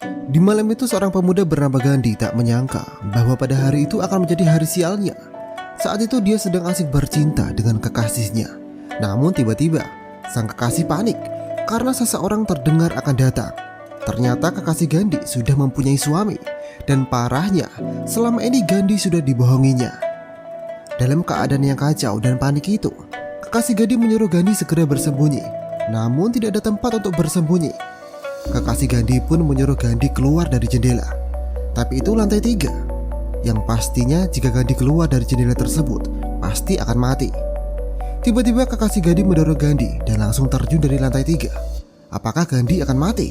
Di malam itu seorang pemuda bernama Gandhi tak menyangka bahwa pada hari itu akan menjadi hari sialnya. Saat itu dia sedang asik bercinta dengan kekasihnya. Namun tiba-tiba sang kekasih panik karena seseorang terdengar akan datang. Ternyata kekasih Gandhi sudah mempunyai suami. Dan parahnya, selama ini Gandhi sudah dibohonginya. Dalam keadaan yang kacau dan panik itu, kekasih Gandhi menyuruh Gandhi segera bersembunyi. Namun tidak ada tempat untuk bersembunyi. Kekasih Gandhi pun menyuruh Gandhi keluar dari jendela. Tapi itu lantai 3. Yang pastinya jika Gandhi keluar dari jendela tersebut, pasti akan mati. Tiba-tiba kekasih Gandhi mendorong Gandhi dan langsung terjun dari lantai 3. Apakah Gandhi akan mati?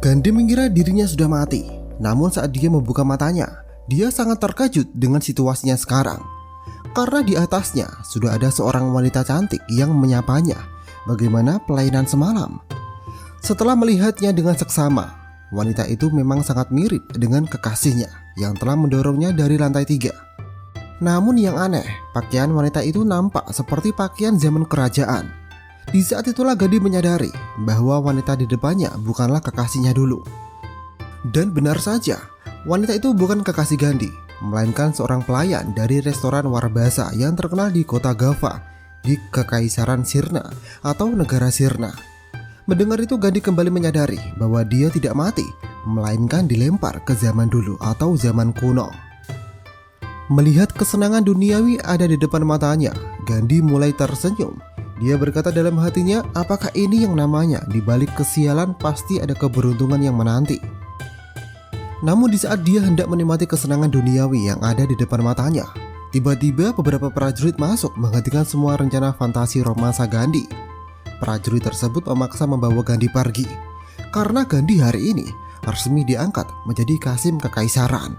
Gandhi mengira dirinya sudah mati. Namun saat dia membuka matanya, dia sangat terkejut dengan situasinya sekarang. Karena di atasnya sudah ada seorang wanita cantik yang menyapanya. Bagaimana pelayanan semalam? Setelah melihatnya dengan seksama, wanita itu memang sangat mirip dengan kekasihnya yang telah mendorongnya dari lantai 3. Namun yang aneh, pakaian wanita itu nampak seperti pakaian zaman kerajaan. Di saat itulah Gandhi menyadari bahwa wanita di depannya bukanlah kekasihnya dulu. Dan benar saja, wanita itu bukan kekasih Gandhi, melainkan seorang pelayan dari restoran Warbasa yang terkenal di kota Gava, di Kekaisaran Sirna atau negara Sirna. Mendengar itu Gandhi kembali menyadari bahwa dia tidak mati, melainkan dilempar ke zaman dulu atau zaman kuno. Melihat kesenangan duniawi ada di depan matanya, Gandhi mulai tersenyum. Dia berkata dalam hatinya, apakah ini yang namanya di balik kesialan pasti ada keberuntungan yang menanti. Namun di saat dia hendak menikmati kesenangan duniawi yang ada di depan matanya, tiba-tiba beberapa prajurit masuk menghentikan semua rencana fantasi romansa Gandhi. Prajurit tersebut memaksa membawa Gandhi pergi, karena Gandhi hari ini resmi diangkat menjadi Kasim Kekaisaran.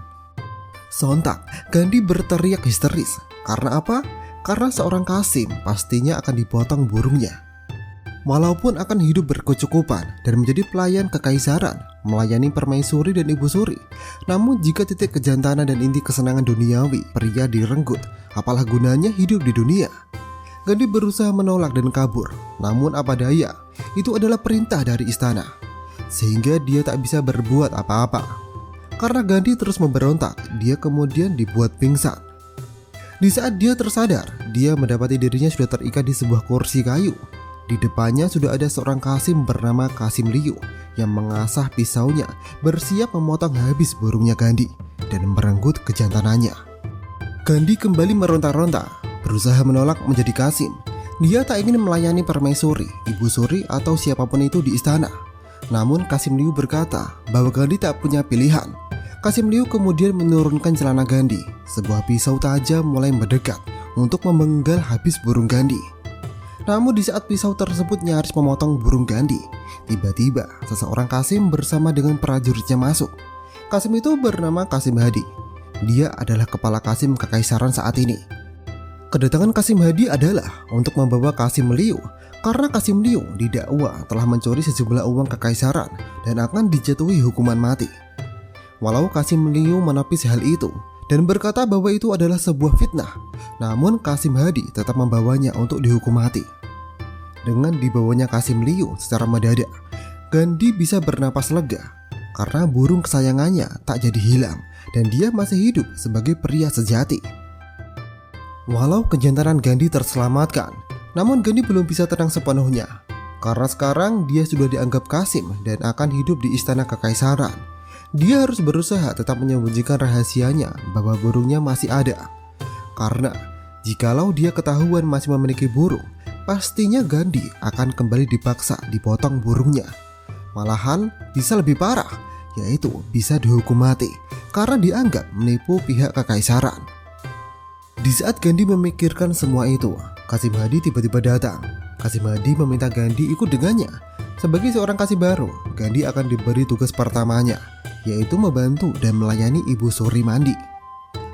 Sontak, Gandhi berteriak histeris. Karena apa? Karena seorang Kasim pastinya akan dipotong burungnya. Walaupun akan hidup berkecukupan dan menjadi pelayan kekaisaran, melayani permaisuri dan ibu suri, namun jika titik kejantanan dan inti kesenangan duniawi pria direnggut, apalah gunanya hidup di dunia? Gandhi berusaha menolak dan kabur, namun apa daya, itu adalah perintah dari istana, sehingga dia tak bisa berbuat apa-apa. Karena Gandhi terus memberontak, dia kemudian dibuat pingsan. Di saat dia tersadar, dia mendapati dirinya sudah terikat di sebuah kursi kayu. Di depannya sudah ada seorang Kasim bernama Kasim Liu yang mengasah pisaunya, bersiap memotong habis burungnya Gandhi dan merenggut kejantanannya. Gandhi kembali meronta-ronta, berusaha menolak menjadi Kasim. Dia tak ingin melayani permaisuri, ibu suri atau siapapun itu di istana. Namun Kasim Liu berkata bahwa Gandhi tak punya pilihan. Kasim Liu kemudian menurunkan celana Gandhi. Sebuah pisau tajam mulai mendekat untuk memenggal habis burung Gandhi. Namun di saat pisau tersebut nyaris memotong burung Gandhi, tiba-tiba seseorang Kasim bersama dengan prajuritnya masuk. Kasim itu bernama Kasim Hadi. Dia adalah kepala Kasim Kekaisaran saat ini. Kedatangan Kasim Hadi adalah untuk membawa Kasim Liu, karena Kasim Liu didakwa telah mencuri sejumlah uang kekaisaran dan akan dijatuhi hukuman mati. Walau Kasim Liu menepis hal itu dan berkata bahwa itu adalah sebuah fitnah, namun Kasim Hadi tetap membawanya untuk dihukum mati. Dengan dibawanya Kasim Liu secara mendadak, Gandhi bisa bernapas lega karena burung kesayangannya tak jadi hilang dan dia masih hidup sebagai pria sejati. Walau kejantanan Gandhi terselamatkan, namun Gandhi belum bisa tenang sepenuhnya karena sekarang dia sudah dianggap Kasim dan akan hidup di istana kekaisaran. Dia harus berusaha tetap menyembunyikan rahasianya bahwa burungnya masih ada. Karena jikalau dia ketahuan masih memiliki burung, pastinya Gandhi akan kembali dipaksa dipotong burungnya. Malahan bisa lebih parah, yaitu bisa dihukum mati karena dianggap menipu pihak kekaisaran. Di saat Gandhi memikirkan semua itu, Kasim Hadi tiba-tiba datang. Kasim Hadi meminta Gandhi ikut dengannya. Sebagai seorang kasih baru, Gandhi akan diberi tugas pertamanya, yaitu membantu dan melayani ibu suri mandi.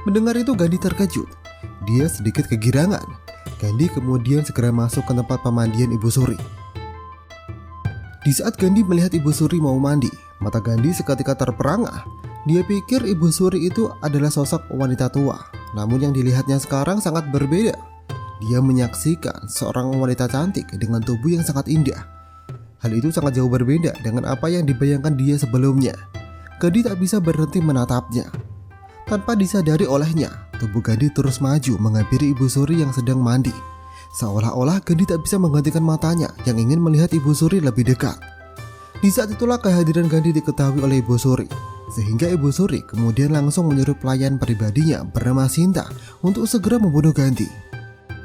Mendengar itu Gandhi terkejut. Dia sedikit kegirangan. Gandhi kemudian segera masuk ke tempat pemandian ibu suri. Di saat Gandhi melihat ibu suri mau mandi, mata Gandhi seketika terperangah. Dia pikir ibu suri itu adalah sosok wanita tua, namun yang dilihatnya sekarang sangat berbeda. Dia menyaksikan seorang wanita cantik dengan tubuh yang sangat indah. Hal itu sangat jauh berbeda dengan apa yang dibayangkan dia sebelumnya. Gandhi tak bisa berhenti menatapnya. Tanpa disadari olehnya, tubuh Gandhi terus maju menghampiri Ibu Suri yang sedang mandi. Seolah-olah Gandhi tak bisa menghentikan matanya yang ingin melihat Ibu Suri lebih dekat. Di saat itulah kehadiran Gandhi diketahui oleh Ibu Suri, sehingga Ibu Suri kemudian langsung menyuruh pelayan pribadinya bernama Sinta untuk segera membunuh Gandhi.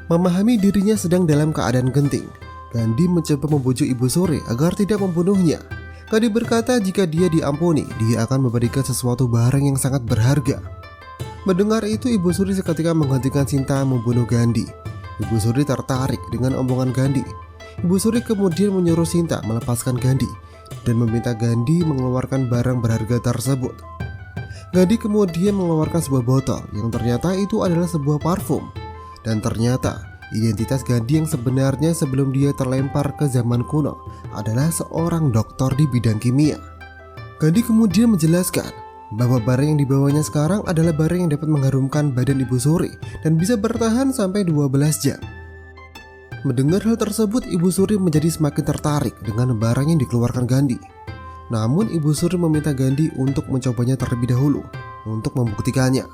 Memahami dirinya sedang dalam keadaan genting, Gandhi mencoba membujuk Ibu Suri agar tidak membunuhnya. Gandhi berkata jika dia diampuni, dia akan memberikan sesuatu barang yang sangat berharga. Mendengar itu, Ibu Suri seketika menghentikan Sinta membunuh Gandhi. Ibu Suri tertarik dengan omongan Gandhi. Ibu Suri kemudian menyuruh Sinta melepaskan Gandhi dan meminta Gandhi mengeluarkan barang berharga tersebut. Gandhi kemudian mengeluarkan sebuah botol yang ternyata itu adalah sebuah parfum. Dan ternyata identitas Gandhi yang sebenarnya sebelum dia terlempar ke zaman kuno adalah seorang dokter di bidang kimia. Gandhi kemudian menjelaskan bahwa barang yang dibawanya sekarang adalah barang yang dapat mengharumkan badan Ibu Suri dan bisa bertahan sampai 12 jam. Mendengar hal tersebut, Ibu Suri menjadi semakin tertarik dengan barang yang dikeluarkan Gandhi. Namun Ibu Suri meminta Gandhi untuk mencobanya terlebih dahulu untuk membuktikannya.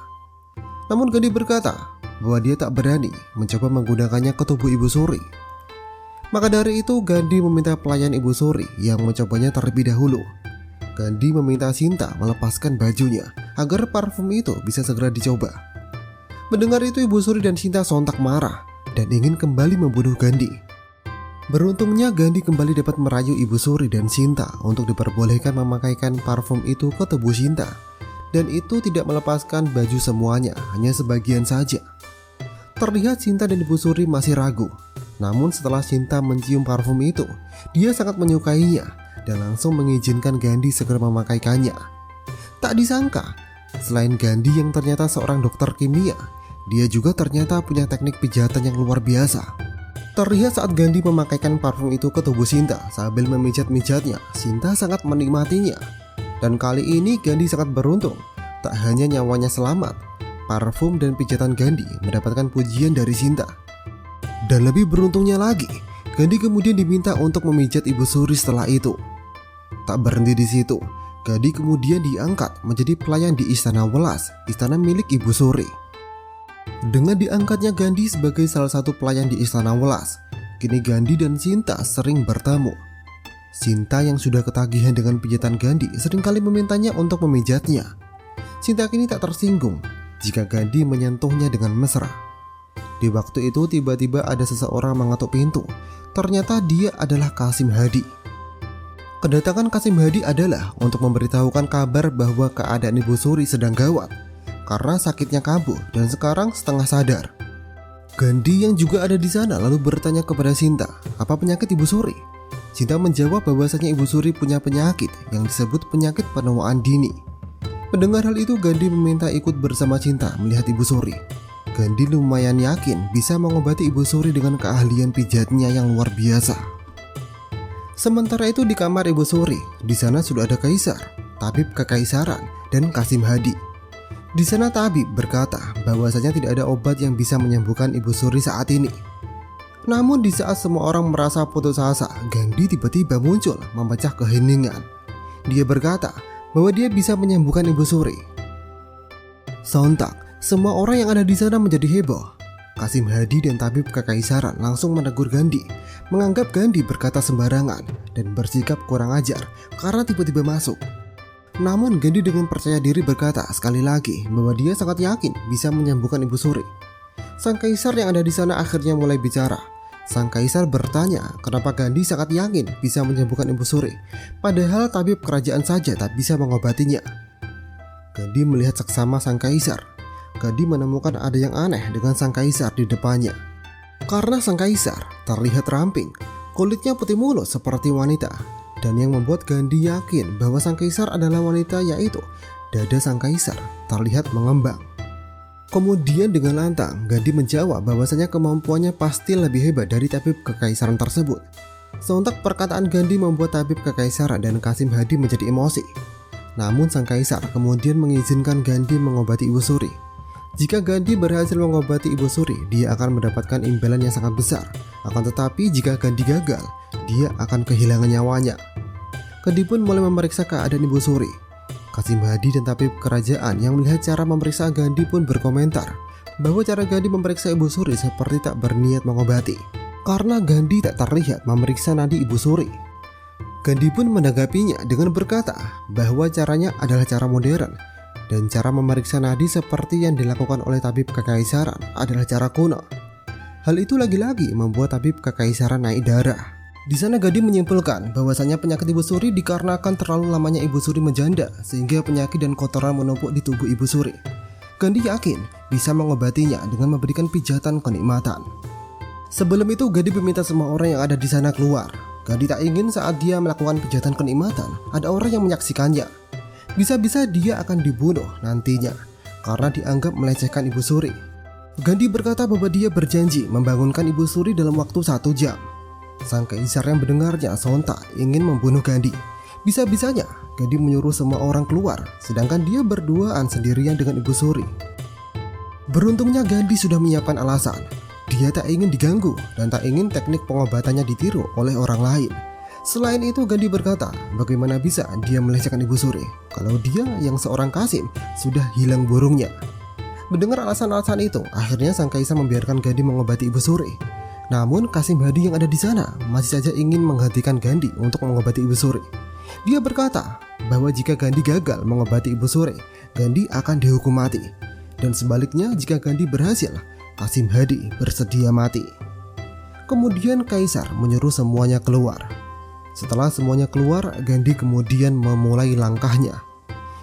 Namun Gandhi berkata bahwa dia tak berani mencoba menggunakannya ke tubuh Ibu Suri. Maka dari itu Gandhi meminta pelayan Ibu Suri yang mencobanya terlebih dahulu. Gandhi meminta Sinta melepaskan bajunya agar parfum itu bisa segera dicoba. Mendengar itu Ibu Suri dan Sinta sontak marah dan ingin kembali membunuh Gandhi. Beruntungnya Gandhi kembali dapat merayu Ibu Suri dan Sinta untuk diperbolehkan memakaikan parfum itu ke tubuh Sinta. Dan itu tidak melepaskan baju semuanya, hanya sebagian saja. Terlihat Sinta dan Ibu Suri masih ragu. Namun setelah Sinta mencium parfum itu, dia sangat menyukainya dan langsung mengizinkan Gandhi segera memakaikannya. Tak disangka, selain Gandhi yang ternyata seorang dokter kimia, dia juga ternyata punya teknik pijatan yang luar biasa. Terlihat saat Gandhi memakaikan parfum itu ke tubuh Sinta sambil memijat-mijatnya, Sinta sangat menikmatinya. Dan kali ini Gandhi sangat beruntung, tak hanya nyawanya selamat, parfum dan pijatan Gandhi mendapatkan pujian dari Sinta. Dan lebih beruntungnya lagi, Gandhi kemudian diminta untuk memijat Ibu Suri setelah itu. Tak berhenti di situ, Gandhi kemudian diangkat menjadi pelayan di Istana Welas, istana milik Ibu Suri. Dengan diangkatnya Gandhi sebagai salah satu pelayan di Istana Welas, kini Gandhi dan Sinta sering bertemu. Sinta yang sudah ketagihan dengan pijatan Gandhi seringkali memintanya untuk memijatnya. Sinta kini tak tersinggung jika Gandhi menyentuhnya dengan mesra. Di waktu itu tiba-tiba ada seseorang mengetuk pintu. Ternyata dia adalah Kasim Hadi. Kedatangan Kasim Hadi adalah untuk memberitahukan kabar bahwa keadaan Ibu Suri sedang gawat karena sakitnya kambuh dan sekarang setengah sadar. Gandhi yang juga ada di sana lalu bertanya kepada Sinta, apa penyakit Ibu Suri? Sinta menjawab bahwasanya Ibu Suri punya penyakit yang disebut penyakit penuaan dini. Mendengar hal itu, Gandhi meminta ikut bersama Sinta melihat Ibu Suri. Gandhi lumayan yakin bisa mengobati Ibu Suri dengan keahlian pijatnya yang luar biasa. Sementara itu di kamar Ibu Suri, di sana sudah ada Kaisar, tabib kekaisaran, dan Kasim Hadi. Di sana tabib berkata bahwasanya tidak ada obat yang bisa menyembuhkan Ibu Suri saat ini. Namun di saat semua orang merasa putus asa, Gandhi tiba-tiba muncul memecah keheningan. Dia berkata bahwa dia bisa menyembuhkan Ibu Suri. Sontak, semua orang yang ada di sana menjadi heboh. Kasim Hadi dan tabib kekaisaran langsung menegur Gandhi, menganggap Gandhi berkata sembarangan dan bersikap kurang ajar karena tiba-tiba masuk. Namun Gandhi dengan percaya diri berkata sekali lagi bahwa dia sangat yakin bisa menyembuhkan Ibu Suri. Sang kaisar yang ada di sana akhirnya mulai bicara. Sang kaisar bertanya kenapa Gandhi sangat yakin bisa menyembuhkan Ibu Suri, padahal tabib kerajaan saja tak bisa mengobatinya. Gandhi melihat seksama sang kaisar. Gandhi menemukan ada yang aneh dengan sang kaisar di depannya. Karena sang kaisar terlihat ramping, kulitnya putih mulus seperti wanita. Dan yang membuat Gandhi yakin bahwa sang kaisar adalah wanita yaitu dada sang kaisar terlihat mengembang. Kemudian dengan lantang Gandhi menjawab bahwasanya kemampuannya pasti lebih hebat dari tabib kekaisaran tersebut. Sontak perkataan Gandhi membuat tabib kekaisaran dan Kasim Hadi menjadi emosi. Namun sang kaisar kemudian mengizinkan Gandhi mengobati Ibu Suri. Jika Gandhi berhasil mengobati Ibu Suri, dia akan mendapatkan imbalan yang sangat besar. Akan tetapi jika Gandhi gagal, dia akan kehilangan nyawanya. Gandhi pun mulai memeriksa keadaan Ibu Suri. Qasim Hadi dan tabib kerajaan yang melihat cara memeriksa Gandhi pun berkomentar bahwa cara Gandhi memeriksa Ibu Suri seperti tak berniat mengobati, karena Gandhi tak terlihat memeriksa nadi Ibu Suri. Gandhi pun menanggapinya dengan berkata bahwa caranya adalah cara modern dan cara memeriksa nadi seperti yang dilakukan oleh tabib kekaisaran adalah cara kuno. Hal itu lagi-lagi membuat tabib kekaisaran naik darah. Di sana Gandhi menyimpulkan bahwasanya penyakit Ibu Suri dikarenakan terlalu lamanya Ibu Suri menjanda sehingga penyakit dan kotoran menumpuk di tubuh Ibu Suri. Gandhi yakin bisa mengobatinya dengan memberikan pijatan kenikmatan. Sebelum itu Gandhi meminta semua orang yang ada di sana keluar. Gandhi tak ingin saat dia melakukan pijatan kenikmatan ada orang yang menyaksikannya. Bisa-bisa dia akan dibunuh nantinya karena dianggap melecehkan Ibu Suri. Gandhi berkata bahwa dia berjanji membangunkan Ibu Suri dalam waktu 1 jam. Sang kaisar yang mendengarnya sontak ingin membunuh Gandhi. Bisa-bisanya Gandhi menyuruh semua orang keluar, sedangkan dia berduaan sendirian dengan Ibu Suri. Beruntungnya Gandhi sudah menyiapkan alasan. Dia tak ingin diganggu dan tak ingin teknik pengobatannya ditiru oleh orang lain. Selain itu Gandhi berkata, bagaimana bisa dia melecehkan Ibu Suri kalau dia yang seorang Qasim sudah hilang burungnya. Mendengar alasan-alasan itu, akhirnya sang kaisar membiarkan Gandhi mengobati Ibu Suri. Namun Qasim Hadi yang ada di sana masih saja ingin menghentikan Gandhi untuk mengobati Ibu Suri. Dia berkata bahwa jika Gandhi gagal mengobati Ibu Suri, Gandhi akan dihukum mati. Dan sebaliknya jika Gandhi berhasil, Qasim Hadi bersedia mati. Kemudian kaisar menyuruh semuanya keluar. Setelah semuanya keluar, Gandhi kemudian memulai langkahnya.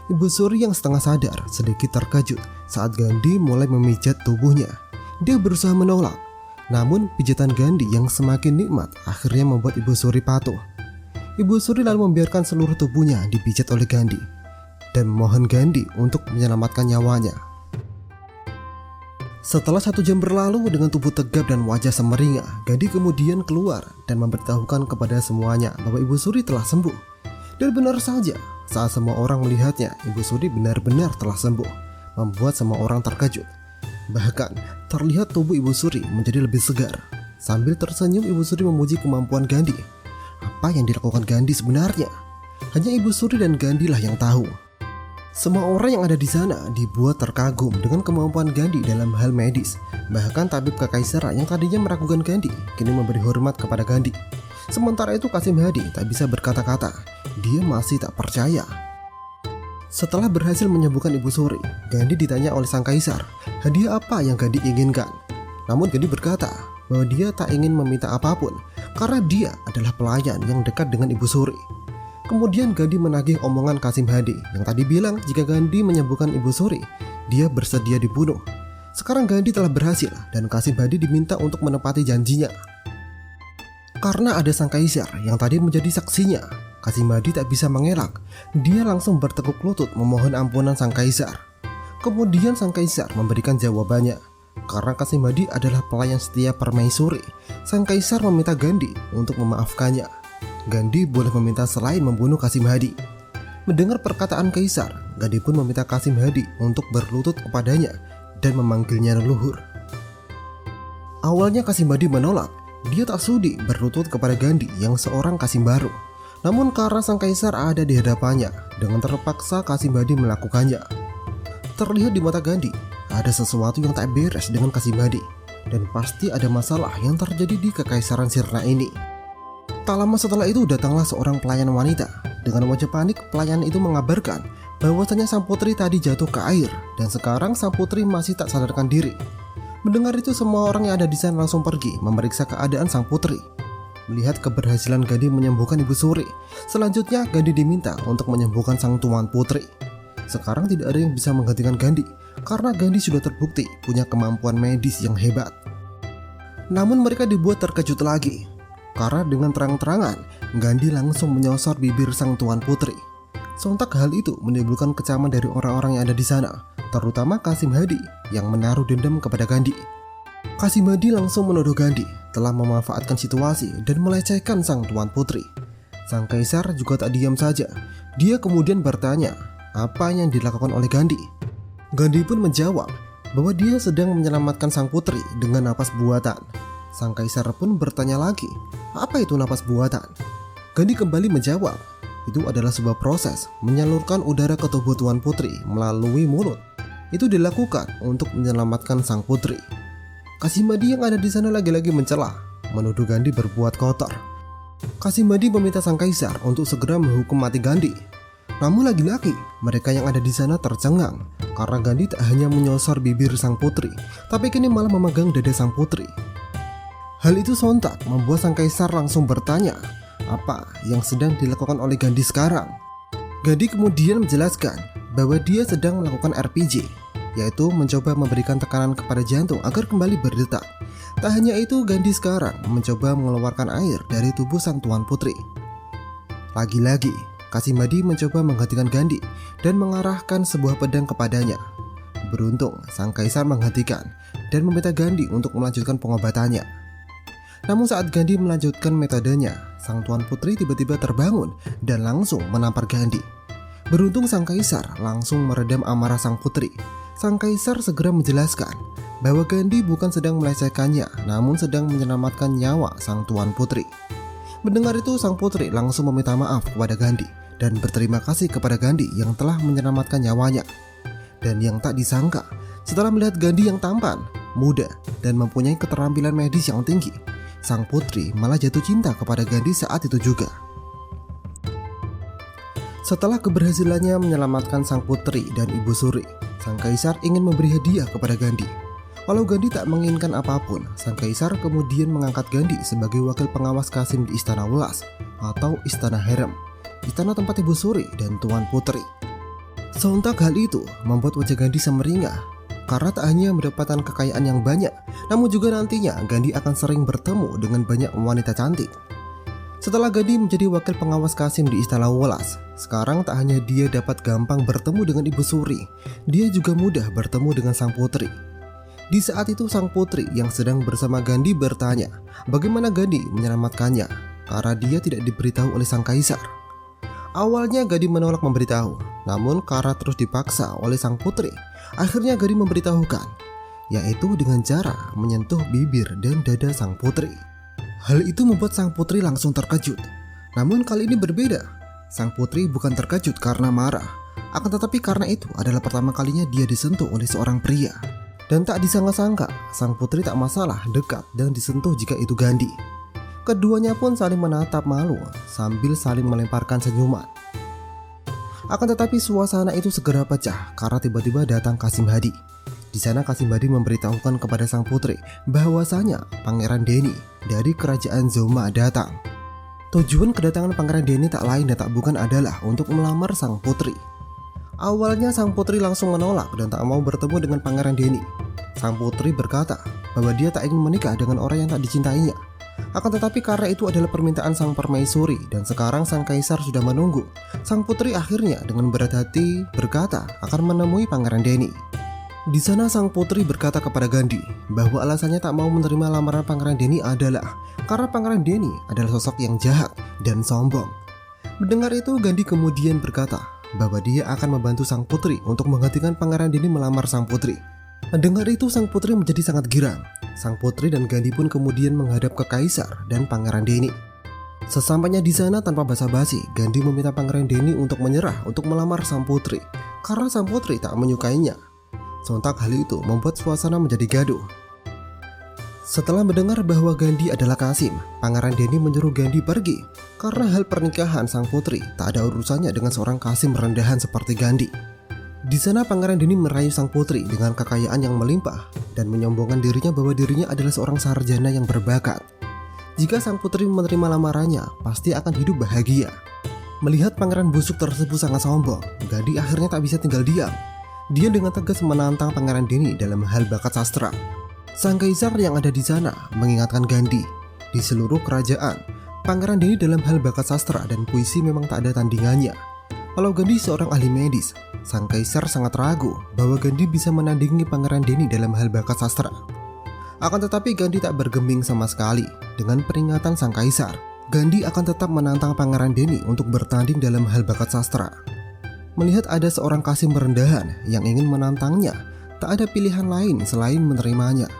Ibu Suri yang setengah sadar sedikit terkejut saat Gandhi mulai memijat tubuhnya. Dia berusaha menolak, namun pijatan Gandhi yang semakin nikmat akhirnya membuat Ibu Suri patuh. Ibu Suri lalu membiarkan seluruh tubuhnya dipijat oleh Gandhi dan memohon Gandhi untuk menyelamatkan nyawanya. Setelah 1 jam berlalu dengan tubuh tegap dan wajah semeringah, Gandhi kemudian keluar dan memberitahukan kepada semuanya bahwa Ibu Suri telah sembuh. Dan benar saja, saat semua orang melihatnya, Ibu Suri benar-benar telah sembuh, membuat semua orang terkejut. Bahkan, terlihat tubuh Ibu Suri menjadi lebih segar. Sambil tersenyum, Ibu Suri memuji kemampuan Gandhi. Apa yang dilakukan Gandhi sebenarnya? Hanya Ibu Suri dan Gandhi lah yang tahu. Semua orang yang ada di sana dibuat terkagum dengan kemampuan Gandhi dalam hal medis. Bahkan tabib kekaisaran yang tadinya meragukan Gandhi kini memberi hormat kepada Gandhi. Sementara itu Qasim Hadi tak bisa berkata-kata. Dia masih tak percaya. Setelah berhasil menyembuhkan Ibu Suri, Gandhi ditanya oleh sang kaisar, hadiah apa yang Gandhi inginkan? Namun Gandhi berkata bahwa dia tak ingin meminta apapun karena dia adalah pelayan yang dekat dengan Ibu Suri. Kemudian Gandhi menagih omongan Qasim Hadi yang tadi bilang jika Gandhi menyembuhkan Ibu Suri, dia bersedia dibunuh. Sekarang Gandhi telah berhasil dan Qasim Hadi diminta untuk menepati janjinya. Karena ada sang kaisar yang tadi menjadi saksinya, Qasim Hadi tak bisa mengelak. Dia langsung bertekuk lutut memohon ampunan sang kaisar. Kemudian sang kaisar memberikan jawabannya. Karena Qasim Hadi adalah pelayan setia permaisuri, sang kaisar meminta Gandhi untuk memaafkannya. Gandhi boleh meminta selain membunuh Qasim Hadi. Mendengar perkataan kaisar, Gandhi pun meminta Qasim Hadi untuk berlutut kepadanya dan memanggilnya leluhur. Awalnya Qasim Hadi menolak. Dia tak sudi berlutut kepada Gandhi yang seorang Qasim baru. Namun karena sang kaisar ada di hadapannya, dengan terpaksa Qasim Hadi melakukannya. Terlihat di mata Gandhi ada sesuatu yang tak beres dengan Qasim Hadi, dan pasti ada masalah yang terjadi di kekaisaran Sirna ini. Tak lama setelah itu datanglah seorang pelayan wanita. Dengan wajah panik, pelayan itu mengabarkan bahwasanya sang putri tadi jatuh ke air dan sekarang sang putri masih tak sadarkan diri. Mendengar itu semua orang yang ada di sana langsung pergi memeriksa keadaan sang putri. Melihat keberhasilan Gandhi menyembuhkan Ibu Suri, selanjutnya Gandhi diminta untuk menyembuhkan sang tuan putri. Sekarang tidak ada yang bisa menggantikan Gandhi karena Gandhi sudah terbukti punya kemampuan medis yang hebat. Namun mereka dibuat terkejut lagi karena dengan terang-terangan Gandhi langsung menyosor bibir sang tuan putri. Sontak hal itu menimbulkan kecaman dari orang-orang yang ada di sana, terutama Qasim Hadi yang menaruh dendam kepada Gandhi. Qasim Hadi langsung menuduh Gandhi telah memanfaatkan situasi dan melecehkan sang tuan putri. Sang kaisar juga tak diam saja. Dia kemudian bertanya apa yang dilakukan oleh Gandhi. Gandhi pun menjawab bahwa dia sedang menyelamatkan sang putri dengan napas buatan. Sang kaisar pun bertanya lagi, apa itu napas buatan? Gandhi kembali menjawab, itu adalah sebuah proses menyalurkan udara ke tubuh tuan putri melalui mulut. Itu dilakukan untuk menyelamatkan sang putri. Kasimadi yang ada di sana lagi-lagi mencela, menuduh Gandhi berbuat kotor. Kasimadi meminta sang kaisar untuk segera menghukum mati Gandhi. Namun lagi-lagi mereka yang ada di sana tercengang karena Gandhi tak hanya menyosor bibir sang putri, tapi kini malah memegang dada sang putri. Hal itu sontak membuat sang kaisar langsung bertanya, apa yang sedang dilakukan oleh Gandhi sekarang? Gandhi kemudian menjelaskan bahwa dia sedang melakukan RPG, yaitu mencoba memberikan tekanan kepada jantung agar kembali berdetak. Tak hanya itu, Gandhi sekarang mencoba mengeluarkan air dari tubuh sang tuan putri. Lagi-lagi Kasimadi mencoba menghentikan Gandhi dan mengarahkan sebuah pedang kepadanya. Beruntung sang kaisar menghentikan dan meminta Gandhi untuk melanjutkan pengobatannya. Namun saat Gandhi melanjutkan metodenya, sang tuan putri tiba-tiba terbangun dan langsung menampar Gandhi. Beruntung sang kaisar langsung meredam amarah sang putri. Sang kaisar segera menjelaskan bahwa Gandhi bukan sedang melecehkannya, namun sedang menyelamatkan nyawa sang tuan putri. Mendengar itu, sang putri langsung meminta maaf kepada Gandhi dan berterima kasih kepada Gandhi yang telah menyelamatkan nyawanya. Dan yang tak disangka, setelah melihat Gandhi yang tampan, muda, dan mempunyai keterampilan medis yang tinggi, sang putri malah jatuh cinta kepada Gandhi saat itu juga. Setelah keberhasilannya menyelamatkan sang putri dan ibu suri, sang kaisar ingin memberi hadiah kepada Gandhi. Walau Gandhi tak menginginkan apapun, sang kaisar kemudian mengangkat Gandhi sebagai wakil pengawas Kasim di Istana Ulas atau Istana Harem, istana tempat ibu suri dan tuan putri. Sontak hal itu membuat wajah Gandhi semeringah, karena tak hanya mendapatkan kekayaan yang banyak, namun juga nantinya Gandhi akan sering bertemu dengan banyak wanita cantik. Setelah Gandhi menjadi wakil pengawas Kasim di Istana Ulas, sekarang tak hanya dia dapat gampang bertemu dengan ibu suri, dia juga mudah bertemu dengan sang putri. Di saat itu sang putri yang sedang bersama Gandhi bertanya bagaimana Gandhi menyelamatkannya, karena dia tidak diberitahu oleh sang kaisar. Awalnya Gandhi menolak memberitahu, namun karena terus dipaksa oleh sang putri, akhirnya Gandhi memberitahukan, yaitu dengan cara menyentuh bibir dan dada sang putri. Hal itu membuat sang putri langsung terkejut. Namun kali ini berbeda. Sang putri bukan terkejut karena marah, akan tetapi karena itu adalah pertama kalinya dia disentuh oleh seorang pria. Dan tak disangka-sangka, sang putri tak masalah dekat dan disentuh jika itu Gandhi. Keduanya pun saling menatap malu sambil saling melemparkan senyuman. Akan tetapi suasana itu segera pecah karena tiba-tiba datang Kasim Hadi. Di sana Kasim Hadi memberitahukan kepada sang putri bahwasanya Pangeran Denny dari kerajaan Zoma datang. Tujuan kedatangan Pangeran Denny tak lain dan tak bukan adalah untuk melamar sang putri. Awalnya sang putri langsung menolak dan tak mau bertemu dengan Pangeran Denny. Sang putri berkata bahwa dia tak ingin menikah dengan orang yang tak dicintainya. Akan tetapi karena itu adalah permintaan sang permaisuri dan sekarang sang kaisar sudah menunggu, sang putri akhirnya dengan berat hati berkata akan menemui Pangeran Denny. Di sana sang putri berkata kepada Gandhi bahwa alasannya tak mau menerima lamaran Pangeran Denny adalah karena Pangeran Denny adalah sosok yang jahat dan sombong. Mendengar itu, Gandhi kemudian berkata bahwa dia akan membantu sang putri untuk menghentikan Pangeran Denny melamar sang putri. Mendengar itu, sang putri menjadi sangat girang. Sang putri dan Gandhi pun kemudian menghadap ke kaisar dan Pangeran Denny. Sesampainya di sana tanpa basa-basi, Gandhi meminta Pangeran Denny untuk menyerah untuk melamar sang putri karena sang putri tak menyukainya. Sontak hal itu membuat suasana menjadi gaduh. Setelah mendengar bahwa Gandhi adalah Kasim, Pangeran Denny menyuruh Gandhi pergi karena hal pernikahan sang putri tak ada urusannya dengan seorang Kasim rendahan seperti Gandhi. Di sana Pangeran Denny merayu sang putri dengan kekayaan yang melimpah dan menyombongkan dirinya bahwa dirinya adalah seorang sarjana yang berbakat. Jika sang putri menerima lamarannya, pasti akan hidup bahagia. Melihat pangeran busuk tersebut sangat sombong, Gandhi akhirnya tak bisa tinggal diam. Dia dengan tegas menantang Pangeran Denny dalam hal bakat sastra. Sang kaisar yang ada di sana mengingatkan Gandhi, di seluruh kerajaan, Pangeran Denny dalam hal bakat sastra dan puisi memang tak ada tandingannya. Kalau Gandhi seorang ahli medis, sang kaisar sangat ragu bahwa Gandhi bisa menandingi Pangeran Denny dalam hal bakat sastra. Akan tetapi Gandhi tak bergeming sama sekali. Dengan peringatan sang kaisar, Gandhi akan tetap menantang Pangeran Denny untuk bertanding dalam hal bakat sastra. Melihat ada seorang Kasim rendahan yang ingin menantangnya, tak ada pilihan lain selain menerimanya.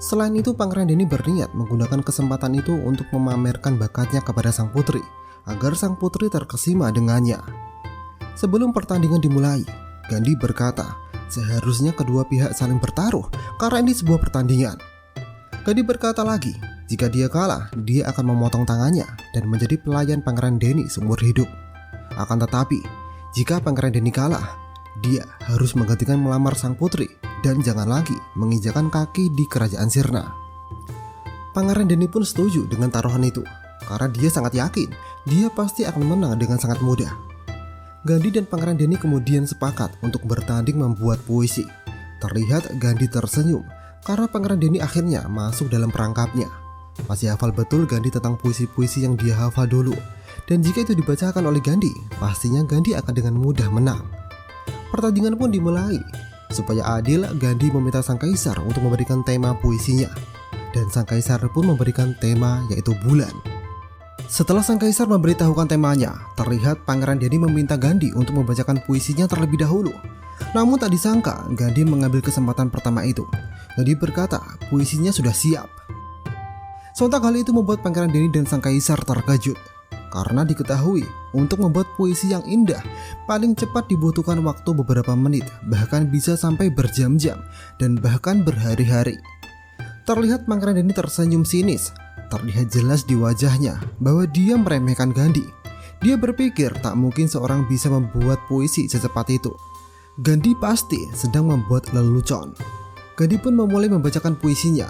Selain itu, Pangeran Denny berniat menggunakan kesempatan itu untuk memamerkan bakatnya kepada sang putri, agar sang putri terkesima dengannya. Sebelum pertandingan dimulai, Gandhi berkata, seharusnya kedua pihak saling bertaruh karena ini sebuah pertandingan. Gandhi berkata lagi, jika dia kalah, dia akan memotong tangannya dan menjadi pelayan Pangeran Denny seumur hidup. Akan tetapi, jika Pangeran Denny kalah, dia harus menggantikan melamar sang putri dan jangan lagi menginjakan kaki di kerajaan Sirna. Pangeran Denny pun setuju dengan taruhan itu karena dia sangat yakin dia pasti akan menang dengan sangat mudah. Gandhi dan Pangeran Denny kemudian sepakat untuk bertanding membuat puisi. Terlihat Gandhi tersenyum karena Pangeran Denny akhirnya masuk dalam perangkapnya. Masih hafal betul Gandhi tentang puisi-puisi yang dia hafal dulu, dan jika itu dibacakan oleh Gandhi, pastinya Gandhi akan dengan mudah menang. Pertandingan pun dimulai. Supaya adil, Gandhi meminta sang kaisar untuk memberikan tema puisinya, dan sang kaisar pun memberikan tema yaitu bulan. Setelah sang kaisar memberitahukan temanya, terlihat Pangeran Denny meminta Gandhi untuk membacakan puisinya terlebih dahulu. Namun tak disangka, Gandhi mengambil kesempatan pertama itu. Gandhi berkata puisinya sudah siap. Sontak hal itu membuat Pangeran Denny dan sang kaisar terkejut, karena diketahui untuk membuat puisi yang indah paling cepat dibutuhkan waktu beberapa menit, bahkan bisa sampai berjam-jam dan bahkan berhari-hari. Terlihat Pangeran Denny tersenyum sinis. Terlihat jelas di wajahnya bahwa dia meremehkan Gandhi. Dia berpikir tak mungkin seorang bisa membuat puisi secepat itu. Gandhi pasti sedang membuat lelucon. Gandhi pun memulai membacakan puisinya.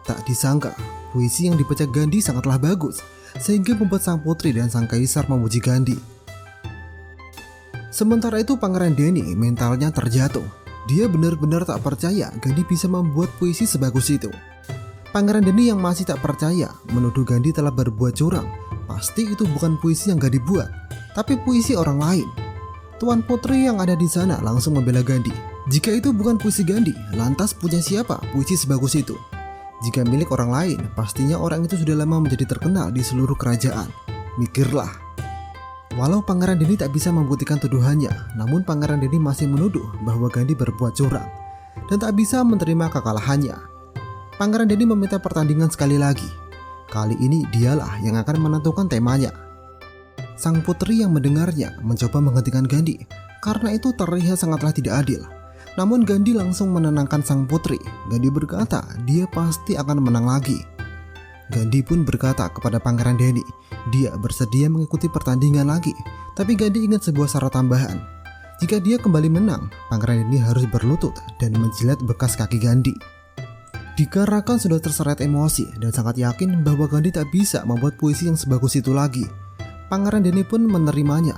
Tak disangka puisi yang dibaca Gandhi sangatlah bagus, sehingga membuat sang putri dan sang kaisar memuji Gandhi. Sementara itu Pangeran Denny mentalnya terjatuh. Dia benar-benar tak percaya Gandhi bisa membuat puisi sebagus itu. Pangeran Denny yang masih tak percaya menuduh Gandhi telah berbuat curang. Pasti itu bukan puisi yang Gandhi buat, tapi puisi orang lain. Tuan putri yang ada di sana langsung membela Gandhi. Jika itu bukan puisi Gandhi, lantas punya siapa puisi sebagus itu? Jika milik orang lain, pastinya orang itu sudah lama menjadi terkenal di seluruh kerajaan. Mikirlah. Walau Pangeran Denny tak bisa membuktikan tuduhannya, namun Pangeran Denny masih menuduh bahwa Gandhi berbuat curang dan tak bisa menerima kekalahannya. Pangeran Denny meminta pertandingan sekali lagi. Kali ini dialah yang akan menentukan temanya. Sang putri yang mendengarnya mencoba menghentikan Gandhi, karena itu terlihat sangatlah tidak adil. Namun Gandhi langsung menenangkan sang putri. Gandhi berkata dia pasti akan menang lagi. Gandhi pun berkata kepada Pangeran Denny dia bersedia mengikuti pertandingan lagi. Tapi Gandhi ingat sebuah syarat tambahan. Jika dia kembali menang, Pangeran Denny harus berlutut dan menjilat bekas kaki Gandhi. Dikarenakan sudah terseret emosi dan sangat yakin bahwa Gandhi tak bisa membuat puisi yang sebagus itu lagi, Pangeran Denny pun menerimanya.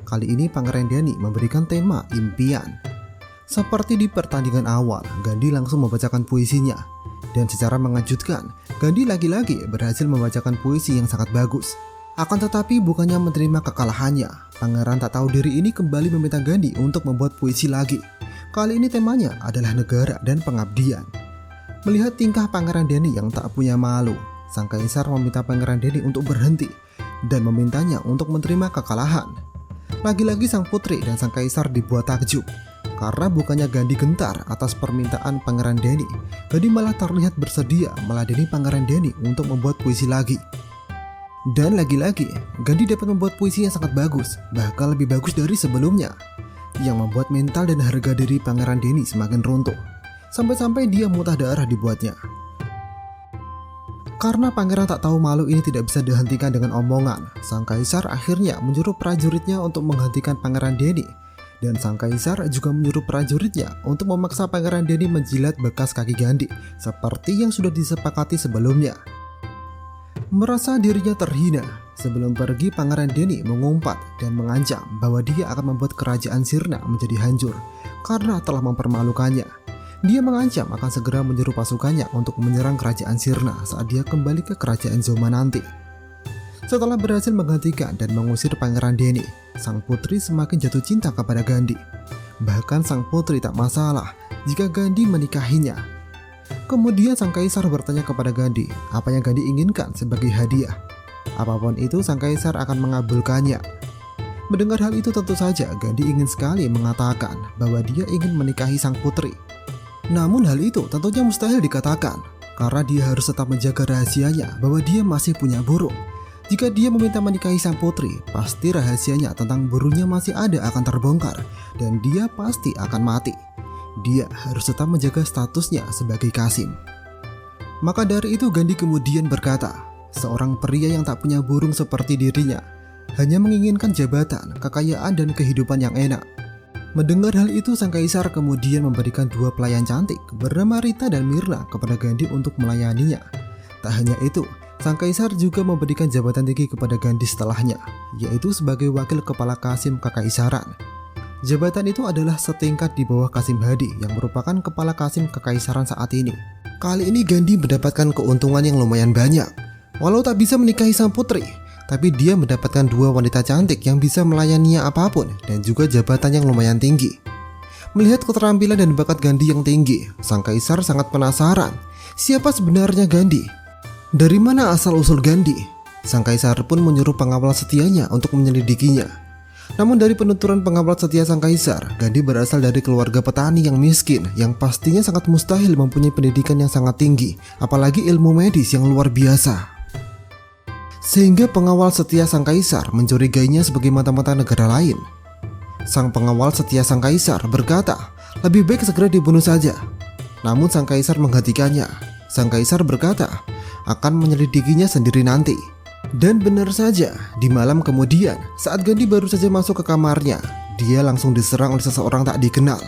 Kali ini Pangeran Denny memberikan tema impian. Seperti di pertandingan awal, Gandhi langsung membacakan puisinya. Dan secara mengejutkan, Gandhi lagi-lagi berhasil membacakan puisi yang sangat bagus. Akan tetapi bukannya menerima kekalahannya, Pangeran tak tahu diri ini kembali meminta Gandhi untuk membuat puisi lagi. Kali ini temanya adalah negara dan pengabdian. Melihat tingkah Pangeran Denny yang tak punya malu, sang kaisar meminta Pangeran Denny untuk berhenti dan memintanya untuk menerima kekalahan. Lagi-lagi sang putri dan sang kaisar dibuat takjub. Karena bukannya Gandhi gentar atas permintaan Pangeran Denny, Gandhi malah terlihat bersedia meladeni Pangeran Denny untuk membuat puisi lagi. Dan lagi-lagi, Gandhi dapat membuat puisi yang sangat bagus, bahkan lebih bagus dari sebelumnya, yang membuat mental dan harga diri Pangeran Denny semakin runtuh, sampai-sampai dia muntah darah dibuatnya. Karena pangeran tak tahu malu ini tidak bisa dihentikan dengan omongan, sang kaisar akhirnya menyuruh prajuritnya untuk menghentikan Pangeran Denny. Dan sang kaisar juga menyuruh prajuritnya untuk memaksa Pangeran Denny menjilat bekas kaki Gandhi seperti yang sudah disepakati sebelumnya. Merasa dirinya terhina, sebelum pergi Pangeran Denny mengumpat dan mengancam bahwa dia akan membuat kerajaan Sirna menjadi hancur karena telah mempermalukannya. Dia mengancam akan segera menyuruh pasukannya untuk menyerang kerajaan Sirna saat dia kembali ke kerajaan Zoma nanti. Setelah berhasil menghentikan dan mengusir Pangeran Denny, sang putri semakin jatuh cinta kepada Gandhi. Bahkan sang putri tak masalah jika Gandhi menikahinya. Kemudian sang kaisar bertanya kepada Gandhi apa yang Gandhi inginkan sebagai hadiah. Apapun itu sang kaisar akan mengabulkannya. Mendengar hal itu tentu saja Gandhi ingin sekali mengatakan bahwa dia ingin menikahi sang putri. Namun hal itu tentunya mustahil dikatakan, karena dia harus tetap menjaga rahasianya bahwa dia masih punya burung. Jika dia meminta menikahi sang putri, pasti rahasianya tentang burungnya masih ada akan terbongkar dan dia pasti akan mati. Dia harus tetap menjaga statusnya sebagai Qasim. Maka dari itu Gandhi kemudian berkata, seorang pria yang tak punya burung seperti dirinya hanya menginginkan jabatan, kekayaan dan kehidupan yang enak. Mendengar hal itu, sang kaisar kemudian memberikan 2 pelayan cantik bernama Rita dan Mirna kepada Gandhi untuk melayaninya. Tak hanya itu, sang kaisar juga memberikan jabatan tinggi kepada Gandhi setelahnya, yaitu sebagai wakil kepala Qasim Kekaisaran. Jabatan itu adalah setingkat di bawah Qasim Hadi yang merupakan kepala Qasim Kekaisaran saat ini. Kali ini Gandhi mendapatkan keuntungan yang lumayan banyak. Walau tak bisa menikahi sang putri, tapi dia mendapatkan 2 wanita cantik yang bisa melayaninya apapun dan juga jabatan yang lumayan tinggi. Melihat keterampilan dan bakat Gandhi yang tinggi, sang kaisar sangat penasaran siapa sebenarnya Gandhi. Dari mana asal-usul Gandhi? Sang kaisar pun menyuruh pengawal setianya untuk menyelidikinya. Namun dari penuturan pengawal setia sang kaisar, Gandhi berasal dari keluarga petani yang miskin, yang pastinya sangat mustahil mempunyai pendidikan yang sangat tinggi, apalagi ilmu medis yang luar biasa. Sehingga pengawal setia sang kaisar mencurigainya sebagai mata-mata negara lain. Sang pengawal setia sang kaisar berkata, lebih baik segera dibunuh saja. Namun sang kaisar menghentikannya. Sang kaisar berkata, akan menyelidikinya sendiri nanti. Dan benar saja, di malam kemudian, saat Gandhi baru saja masuk ke kamarnya, dia langsung diserang oleh seseorang tak dikenal.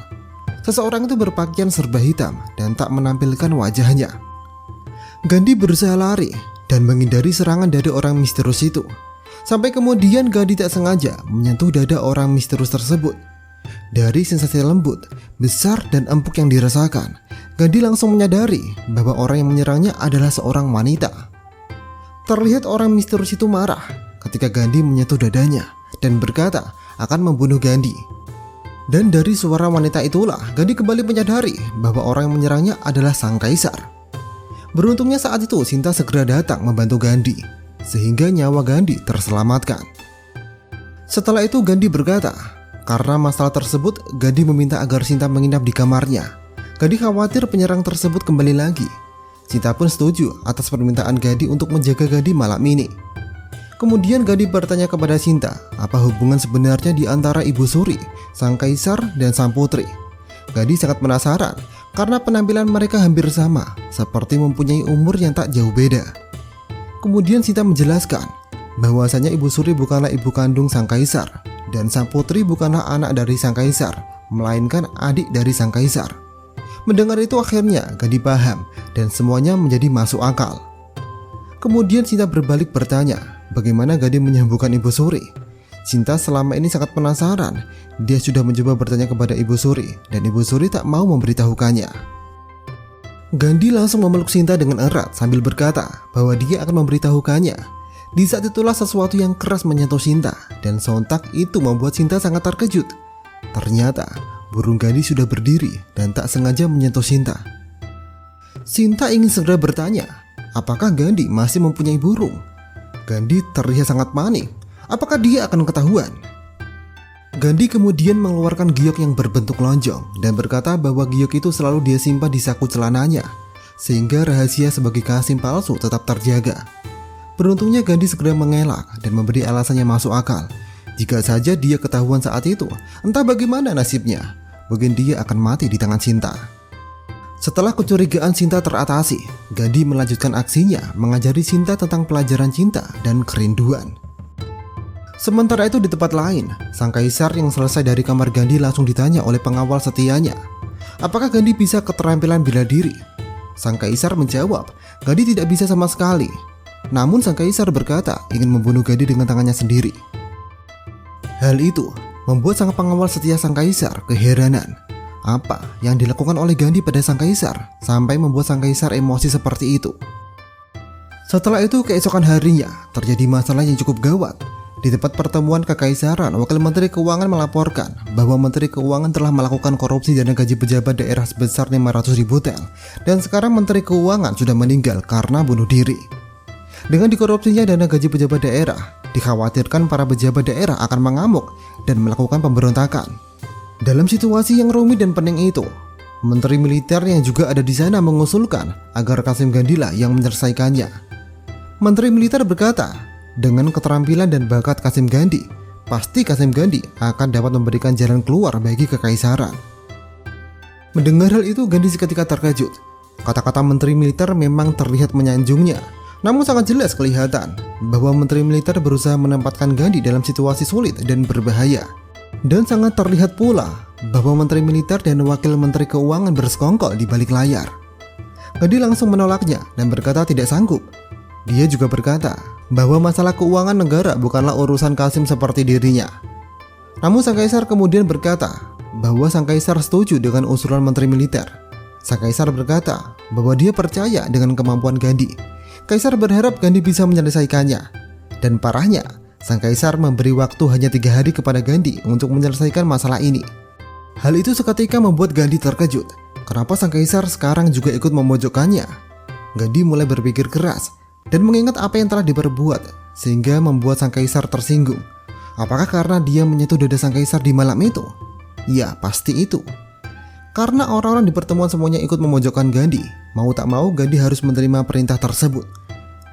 Seseorang itu berpakaian serba hitam dan tak menampilkan wajahnya. Gandhi berusaha lari dan menghindari serangan dari orang misterius itu. Sampai kemudian Gandhi tak sengaja menyentuh dada orang misterius tersebut. Dari sensasi lembut, besar dan empuk yang dirasakan, Gandhi langsung menyadari bahwa orang yang menyerangnya adalah seorang wanita. Terlihat orang misterius itu marah ketika Gandhi menyentuh dadanya dan berkata akan membunuh Gandhi. Dan dari suara wanita itulah Gandhi kembali menyadari bahwa orang yang menyerangnya adalah sang kaisar. Beruntungnya saat itu Sinta segera datang membantu Gandhi, sehingga nyawa Gandhi terselamatkan. Setelah itu Gandhi berkata, karena masalah tersebut Gandhi meminta agar Sinta menginap di kamarnya. Gandhi khawatir penyerang tersebut kembali lagi. Sinta pun setuju atas permintaan Gandhi untuk menjaga Gandhi malam ini. Kemudian Gandhi bertanya kepada Sinta, apa hubungan sebenarnya di antara Ibu Suri, sang kaisar dan sang putri. Gandhi sangat penasaran karena penampilan mereka hampir sama, seperti mempunyai umur yang tak jauh beda. Kemudian Sinta menjelaskan bahwasanya Ibu Suri bukanlah ibu kandung sang kaisar dan sang putri bukanlah anak dari sang kaisar, melainkan adik dari sang kaisar. Mendengar itu akhirnya Gandhi paham dan semuanya menjadi masuk akal. Kemudian Sinta berbalik bertanya, bagaimana Gandhi menyembuhkan Ibu Suri? Sinta selama ini sangat penasaran. Dia sudah mencoba bertanya kepada Ibu Suri dan Ibu Suri tak mau memberitahukannya. Gandhi langsung memeluk Sinta dengan erat sambil berkata bahwa dia akan memberitahukannya. Di saat itulah sesuatu yang keras menyentuh Sinta dan sontak itu membuat Sinta sangat terkejut. Ternyata burung Gandhi sudah berdiri dan tak sengaja menyentuh Sinta. Sinta ingin segera bertanya, apakah Gandhi masih mempunyai burung? Gandhi terlihat sangat panik. Apakah dia akan ketahuan? Gandhi kemudian mengeluarkan giok yang berbentuk lonjong dan berkata bahwa giok itu selalu dia simpan di saku celananya, sehingga rahasia sebagai Qasim palsu tetap terjaga. Beruntungnya Gandhi segera mengelak dan memberi alasannya masuk akal. Jika saja dia ketahuan saat itu, entah bagaimana nasibnya, mungkin dia akan mati di tangan Sinta. Setelah kecurigaan Sinta teratasi, Gandhi melanjutkan aksinya mengajari Sinta tentang pelajaran cinta dan kerinduan. Sementara itu di tempat lain, sang kaisar yang selesai dari kamar Gandhi langsung ditanya oleh pengawal setianya, apakah Gandhi bisa keterampilan bela diri? Sang kaisar menjawab, Gandhi tidak bisa sama sekali. Namun sang kaisar berkata ingin membunuh Gandhi dengan tangannya sendiri. Hal itu membuat sang pengawal setia sang kaisar keheranan. Apa yang dilakukan oleh Gandhi pada sang kaisar sampai membuat sang kaisar emosi seperti itu. Setelah itu keesokan harinya terjadi masalah yang cukup gawat. Di tempat pertemuan kekaisaran, Wakil Menteri Keuangan melaporkan bahwa Menteri Keuangan telah melakukan korupsi dana gaji pejabat daerah sebesar 500.000 tel, dan sekarang Menteri Keuangan sudah meninggal karena bunuh diri. Dengan dikorupsinya dana gaji pejabat daerah, dikhawatirkan para pejabat daerah akan mengamuk dan melakukan pemberontakan. Dalam situasi yang rumit dan pening itu, Menteri militer yang juga ada di sana mengusulkan agar Kazim Gandhi lah yang menyelesaikannya. Menteri militer berkata, dengan keterampilan dan bakat Kazim Gandhi, pasti Kazim Gandhi akan dapat memberikan jalan keluar bagi kekaisaran. Mendengar hal itu, Gandhi seketika terkejut. Kata-kata menteri militer memang terlihat menyanjungnya, namun sangat jelas kelihatan bahwa menteri militer berusaha menempatkan Gandhi dalam situasi sulit dan berbahaya. Dan sangat terlihat pula bahwa menteri militer dan wakil menteri keuangan bersekongkol di balik layar. Gandhi langsung menolaknya dan berkata tidak sanggup. Dia juga berkata bahwa masalah keuangan negara bukanlah urusan Kazim seperti dirinya. Namun sang kaisar kemudian berkata bahwa sang kaisar setuju dengan usulan menteri militer. Sang kaisar berkata bahwa dia percaya dengan kemampuan Gandhi. Kaisar berharap Gandhi bisa menyelesaikannya. Dan parahnya, sang kaisar memberi waktu hanya 3 hari kepada Gandhi untuk menyelesaikan masalah ini. Hal itu seketika membuat Gandhi terkejut. Kenapa sang kaisar sekarang juga ikut memojokkannya? Gandhi mulai berpikir keras dan mengingat apa yang telah diperbuat, sehingga membuat sang kaisar tersinggung. Apakah karena dia menyentuh dada sang kaisar di malam itu? Ya, pasti itu. Karena orang-orang di pertemuan semuanya ikut memojokkan Gandhi, mau tak mau Gandhi harus menerima perintah tersebut.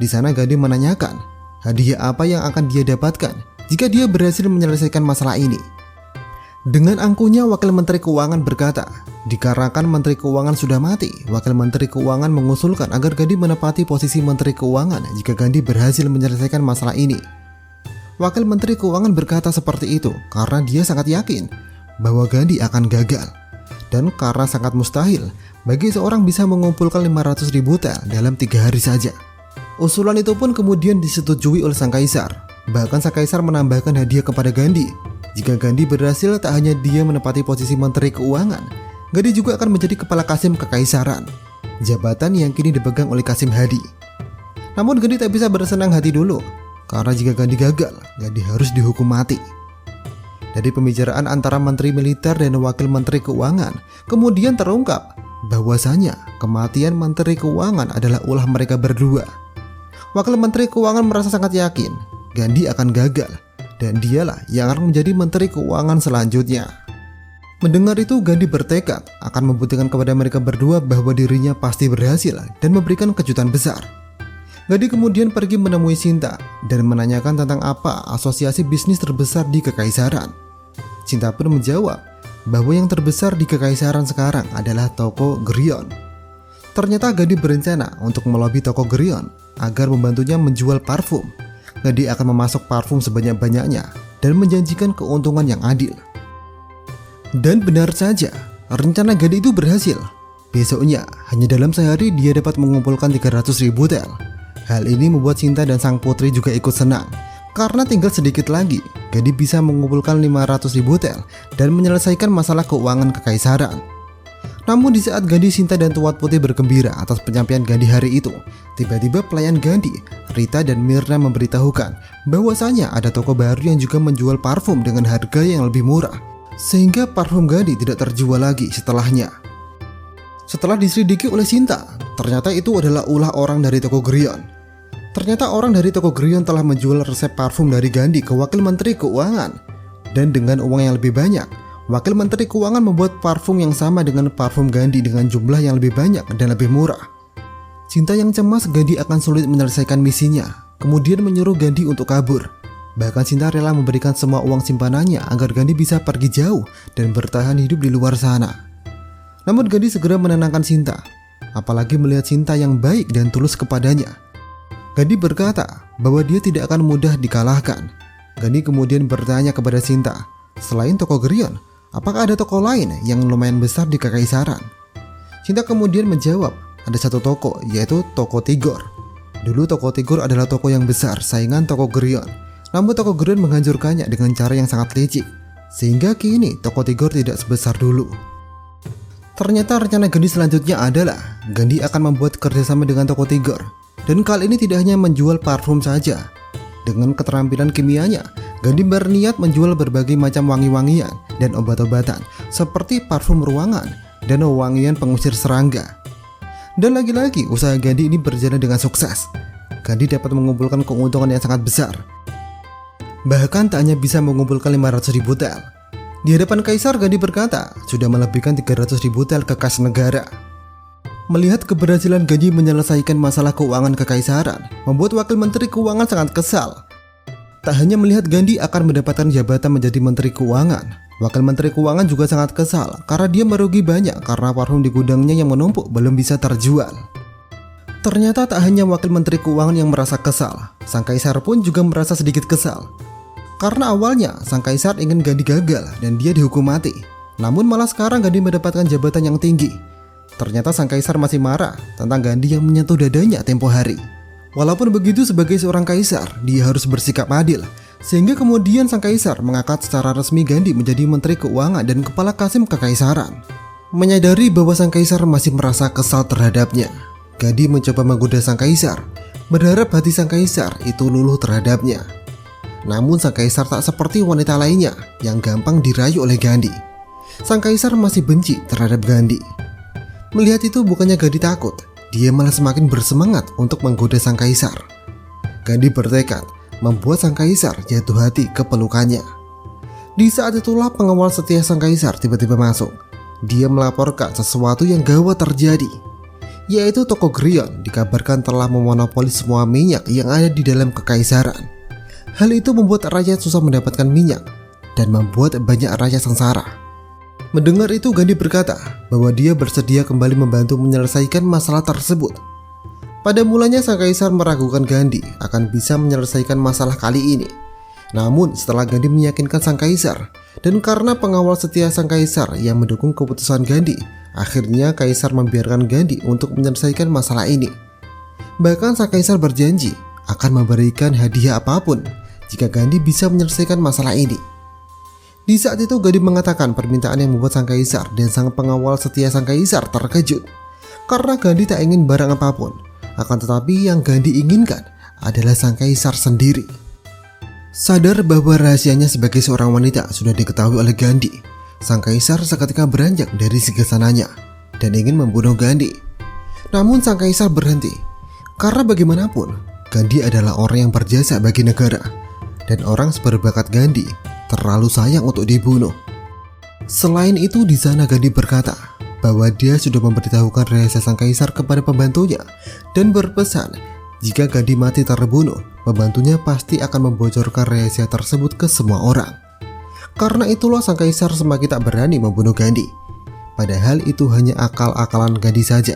Di sana Gandhi menanyakan hadiah apa yang akan dia dapatkan jika dia berhasil menyelesaikan masalah ini. Dengan angkuhnya, wakil menteri keuangan berkata, dikarenakan menteri keuangan sudah mati, wakil menteri keuangan mengusulkan agar Gandhi menepati posisi menteri keuangan jika Gandhi berhasil menyelesaikan masalah ini. Wakil menteri keuangan berkata seperti itu karena dia sangat yakin bahwa Gandhi akan gagal, dan karena sangat mustahil bagi seorang bisa mengumpulkan 500.000 tel dalam 3 hari saja. Usulan itu pun kemudian disetujui oleh sang kaisar. Bahkan sang kaisar menambahkan hadiah kepada Gandhi. Jika Gandhi berhasil, tak hanya dia menepati posisi menteri keuangan, Gandhi juga akan menjadi kepala Kasim Kekaisaran, jabatan yang kini dipegang oleh Kasim Hadi. Namun Gandhi tak bisa bersenang hati dulu, karena jika Gandhi gagal, Gandhi harus dihukum mati. Dari pembicaraan antara menteri militer dan wakil menteri keuangan, kemudian terungkap bahwasanya kematian menteri keuangan adalah ulah mereka berdua. Wakil menteri keuangan merasa sangat yakin Gandhi akan gagal, dan dialah yang akan menjadi menteri keuangan selanjutnya. Mendengar itu, Gandhi bertekad akan membuktikan kepada mereka berdua bahwa dirinya pasti berhasil dan memberikan kejutan besar. Gandhi kemudian pergi menemui Sinta dan menanyakan tentang apa asosiasi bisnis terbesar di kekaisaran. Sinta pun menjawab bahwa yang terbesar di kekaisaran sekarang adalah toko Geryon. Ternyata Gandhi berencana untuk melobi toko Geryon agar membantunya menjual parfum. Gandhi akan memasok parfum sebanyak-banyaknya dan menjanjikan keuntungan yang adil. Dan benar saja, rencana Gandhi itu berhasil. Besoknya, hanya dalam sehari dia dapat mengumpulkan 300.000 tel. Hal ini membuat Sinta dan sang putri juga ikut senang, karena tinggal sedikit lagi Gandhi bisa mengumpulkan 500.000 tel dan menyelesaikan masalah keuangan kekaisaran. Namun di saat Gandhi, Sinta dan Tuat Putih bergembira atas penyampaian Gandhi hari itu, tiba-tiba pelayan Gandhi, Rita dan Mirna memberitahukan bahwasanya ada toko baru yang juga menjual parfum dengan harga yang lebih murah, sehingga parfum Gandhi tidak terjual lagi setelahnya. Setelah diselidiki oleh Sinta, ternyata itu adalah ulah orang dari toko Geryon. Ternyata orang dari toko Geryon telah menjual resep parfum dari Gandhi ke wakil menteri keuangan. Dan dengan uang yang lebih banyak, wakil menteri keuangan membuat parfum yang sama dengan parfum Gandhi dengan jumlah yang lebih banyak dan lebih murah. Sinta yang cemas Gandhi akan sulit menyelesaikan misinya, kemudian menyuruh Gandhi untuk kabur. Bahkan Sinta rela memberikan semua uang simpanannya agar Gandhi bisa pergi jauh dan bertahan hidup di luar sana. Namun Gandhi segera menenangkan Sinta, apalagi melihat Sinta yang baik dan tulus kepadanya. Gandhi berkata bahwa dia tidak akan mudah dikalahkan. Gandhi kemudian bertanya kepada Sinta, selain toko Geryon, apakah ada toko lain yang lumayan besar di kekaisaran? Sinta kemudian menjawab, ada satu toko, yaitu toko Tigor. Dulu toko Tigor adalah toko yang besar, saingan toko Geryon. Namun toko Geryon menghancurkannya dengan cara yang sangat licik, sehingga kini toko Tigor tidak sebesar dulu. Ternyata rencana Gandhi selanjutnya adalah Gandhi akan membuat kerjasama dengan toko Tigor. Dan kali ini tidak hanya menjual parfum saja. Dengan keterampilan kimianya, Gandhi berniat menjual berbagai macam wangi-wangian dan obat-obatan seperti parfum ruangan dan wangian pengusir serangga. Dan lagi-lagi usaha Gandhi ini berjalan dengan sukses. Gandhi dapat mengumpulkan keuntungan yang sangat besar. Bahkan tak hanya bisa mengumpulkan 500.000 tel. Di hadapan kaisar, Gandhi berkata sudah melebihkan 300.000 tel ke kas negara. Melihat keberhasilan Gandhi menyelesaikan masalah keuangan kekaisaran, membuat wakil menteri keuangan sangat kesal. Tak hanya melihat Gandhi akan mendapatkan jabatan menjadi menteri keuangan, wakil menteri keuangan juga sangat kesal karena dia merugi banyak karena parfum di gudangnya yang menumpuk belum bisa terjual. Ternyata tak hanya wakil menteri keuangan yang merasa kesal, sang kaisar pun juga merasa sedikit kesal. Karena awalnya sang kaisar ingin Gandhi gagal dan dia dihukum mati. Namun malah sekarang Gandhi mendapatkan jabatan yang tinggi. Ternyata sang kaisar masih marah tentang Gandhi yang menyentuh dadanya tempo hari. Walaupun begitu, sebagai seorang kaisar, dia harus bersikap adil. Sehingga kemudian sang kaisar mengangkat secara resmi Gandhi menjadi menteri keuangan dan kepala Kasim kekaisaran. Menyadari bahwa sang kaisar masih merasa kesal terhadapnya, Gandhi mencoba menggoda sang kaisar, berharap hati sang kaisar itu luluh terhadapnya. Namun sang kaisar tak seperti wanita lainnya yang gampang dirayu oleh Gandhi. Sang kaisar masih benci terhadap Gandhi. Melihat itu, bukannya Gandhi takut, dia malah semakin bersemangat untuk menggoda sang kaisar. Gandhi bertekad membuat sang kaisar jatuh hati ke pelukannya. Di saat itulah pengawal setia sang kaisar tiba-tiba masuk. Dia melaporkan sesuatu yang gawat terjadi, yaitu toko Grion dikabarkan telah memonopoli semua minyak yang ada di dalam kekaisaran. Hal itu membuat rakyat susah mendapatkan minyak dan membuat banyak rakyat sengsara. Mendengar itu, Gandhi berkata bahwa dia bersedia kembali membantu menyelesaikan masalah tersebut. Pada mulanya sang kaisar meragukan Gandhi akan bisa menyelesaikan masalah kali ini. Namun setelah Gandhi meyakinkan sang kaisar, dan karena pengawal setia sang kaisar yang mendukung keputusan Gandhi, akhirnya kaisar membiarkan Gandhi untuk menyelesaikan masalah ini. Bahkan sang kaisar berjanji akan memberikan hadiah apapun jika Gandhi bisa menyelesaikan masalah ini. Di saat itu Gandhi mengatakan permintaan yang membuat sang kaisar dan sang pengawal setia sang kaisar terkejut. Karena Gandhi tak ingin barang apapun, akan tetapi yang Gandhi inginkan adalah sang kaisar sendiri. Sadar bahwa rahasianya sebagai seorang wanita sudah diketahui oleh Gandhi, sang kaisar seketika beranjak dari singgasananya dan ingin membunuh Gandhi. Namun sang kaisar berhenti, karena bagaimanapun Gandhi adalah orang yang berjasa bagi negara. Dan orang seberbakat Gandhi terlalu sayang untuk dibunuh. Selain itu, di sana Gandhi berkata bahwa dia sudah memberitahukan rahasia sang kaisar kepada pembantunya dan berpesan jika Gandhi mati terbunuh, pembantunya pasti akan membocorkan rahasia tersebut ke semua orang. Karena itulah sang kaisar semakin tak berani membunuh Gandhi. Padahal itu hanya akal-akalan Gandhi saja.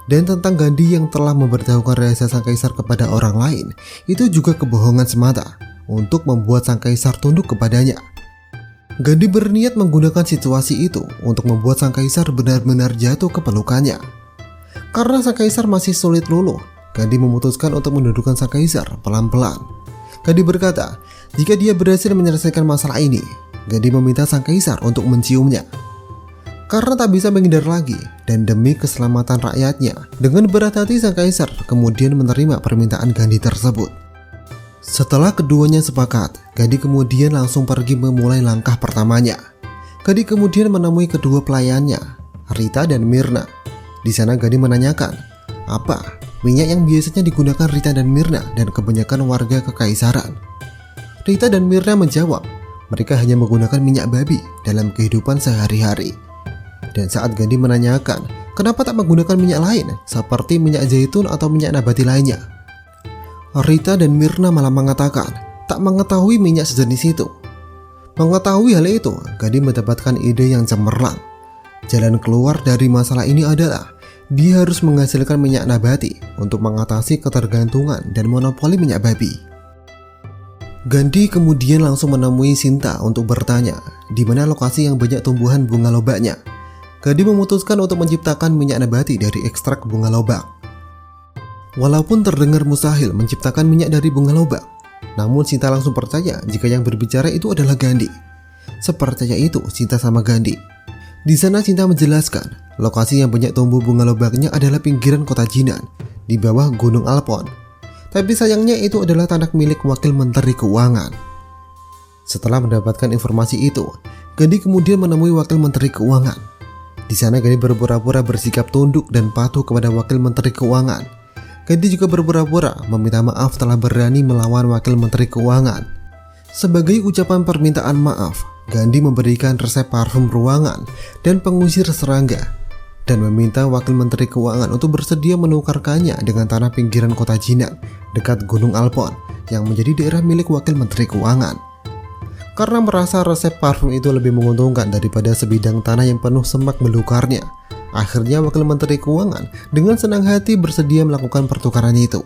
Dan tentang Gandhi yang telah memberitahukan rahasia sang kaisar kepada orang lain, itu juga kebohongan semata untuk membuat sang kaisar tunduk kepadanya. Gandhi berniat menggunakan situasi itu untuk membuat sang kaisar benar-benar jatuh ke pelukannya. Karena sang kaisar masih sulit luluh, Gandhi memutuskan untuk menundukkan sang kaisar pelan-pelan. Gandhi berkata, jika dia berhasil menyelesaikan masalah ini, Gandhi meminta sang kaisar untuk menciumnya. Karena tak bisa menghindar lagi dan demi keselamatan rakyatnya, dengan berat hati sang kaisar kemudian menerima permintaan Gandhi tersebut. Setelah keduanya sepakat, Gandhi kemudian langsung pergi memulai langkah pertamanya. Gandhi kemudian menemui kedua pelayannya, Rita dan Mirna. Di sana Gandhi menanyakan, apa minyak yang biasanya digunakan Rita dan Mirna dan kebanyakan warga kekaisaran. Rita dan Mirna menjawab, mereka hanya menggunakan minyak babi dalam kehidupan sehari-hari. Dan saat Gandhi menanyakan, kenapa tak menggunakan minyak lain seperti minyak zaitun atau minyak nabati lainnya, Rita dan Mirna malah mengatakan tak mengetahui minyak sejenis itu. Mengetahui hal itu, Gandhi mendapatkan ide yang cemerlang. Jalan keluar dari masalah ini adalah dia harus menghasilkan minyak nabati untuk mengatasi ketergantungan dan monopoli minyak babi. Gandhi kemudian langsung menemui Sinta untuk bertanya di mana lokasi yang banyak tumbuhan bunga lobaknya. Gandhi memutuskan untuk menciptakan minyak nabati dari ekstrak bunga lobak. Walaupun terdengar mustahil menciptakan minyak dari bunga lobak, namun Sinta langsung percaya jika yang berbicara itu adalah Gandhi. Sepertinya itu Sinta sama Gandhi. Di sana Sinta menjelaskan, lokasi yang banyak tumbuh bunga lobaknya adalah pinggiran kota Jinan, di bawah Gunung Alpon. Tapi sayangnya itu adalah tanah milik wakil menteri keuangan. Setelah mendapatkan informasi itu, Gandhi kemudian menemui wakil menteri keuangan. Di sana Gandhi berpura-pura bersikap tunduk dan patuh kepada wakil menteri keuangan. Gandhi juga berpura-pura meminta maaf telah berani melawan wakil menteri keuangan. Sebagai ucapan permintaan maaf, Gandhi memberikan resep parfum ruangan dan pengusir serangga, dan meminta Wakil Menteri Keuangan untuk bersedia menukarkannya dengan tanah pinggiran kota Jinan dekat Gunung Alpon yang menjadi daerah milik Wakil Menteri Keuangan. Karena merasa resep parfum itu lebih menguntungkan daripada sebidang tanah yang penuh semak belukarnya, akhirnya Wakil Menteri Keuangan dengan senang hati bersedia melakukan pertukaran itu.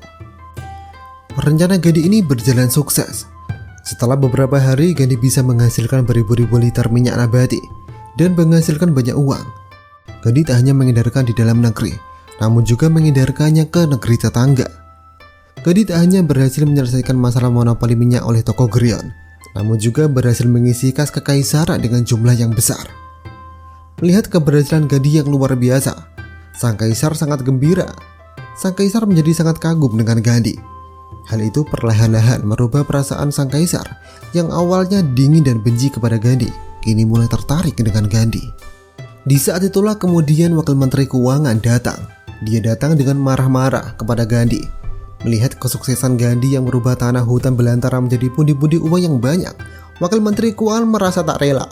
Rencana Gandhi ini berjalan sukses. Setelah beberapa hari, Gandhi bisa menghasilkan beribu-ribu liter minyak nabati dan menghasilkan banyak uang. Gandhi tak hanya mengedarkan di dalam negeri, namun juga mengedarkannya ke negeri tetangga. Gandhi tak hanya berhasil menyelesaikan masalah monopoli minyak oleh toko Grion, namun juga berhasil mengisi kas kekaisaran dengan jumlah yang besar. Melihat keberhasilan Gandhi yang luar biasa, sang kaisar sangat gembira. Sang kaisar menjadi sangat kagum dengan Gandhi. Hal itu perlahan-lahan merubah perasaan sang kaisar yang awalnya dingin dan benci kepada Gandhi, kini mulai tertarik dengan Gandhi. Di saat itulah kemudian Wakil Menteri Keuangan datang. Dia datang dengan marah-marah kepada Gandhi. Melihat kesuksesan Gandhi yang merubah tanah hutan belantara menjadi pundi-pundi uang yang banyak, Wakil Menteri Keuangan merasa tak rela.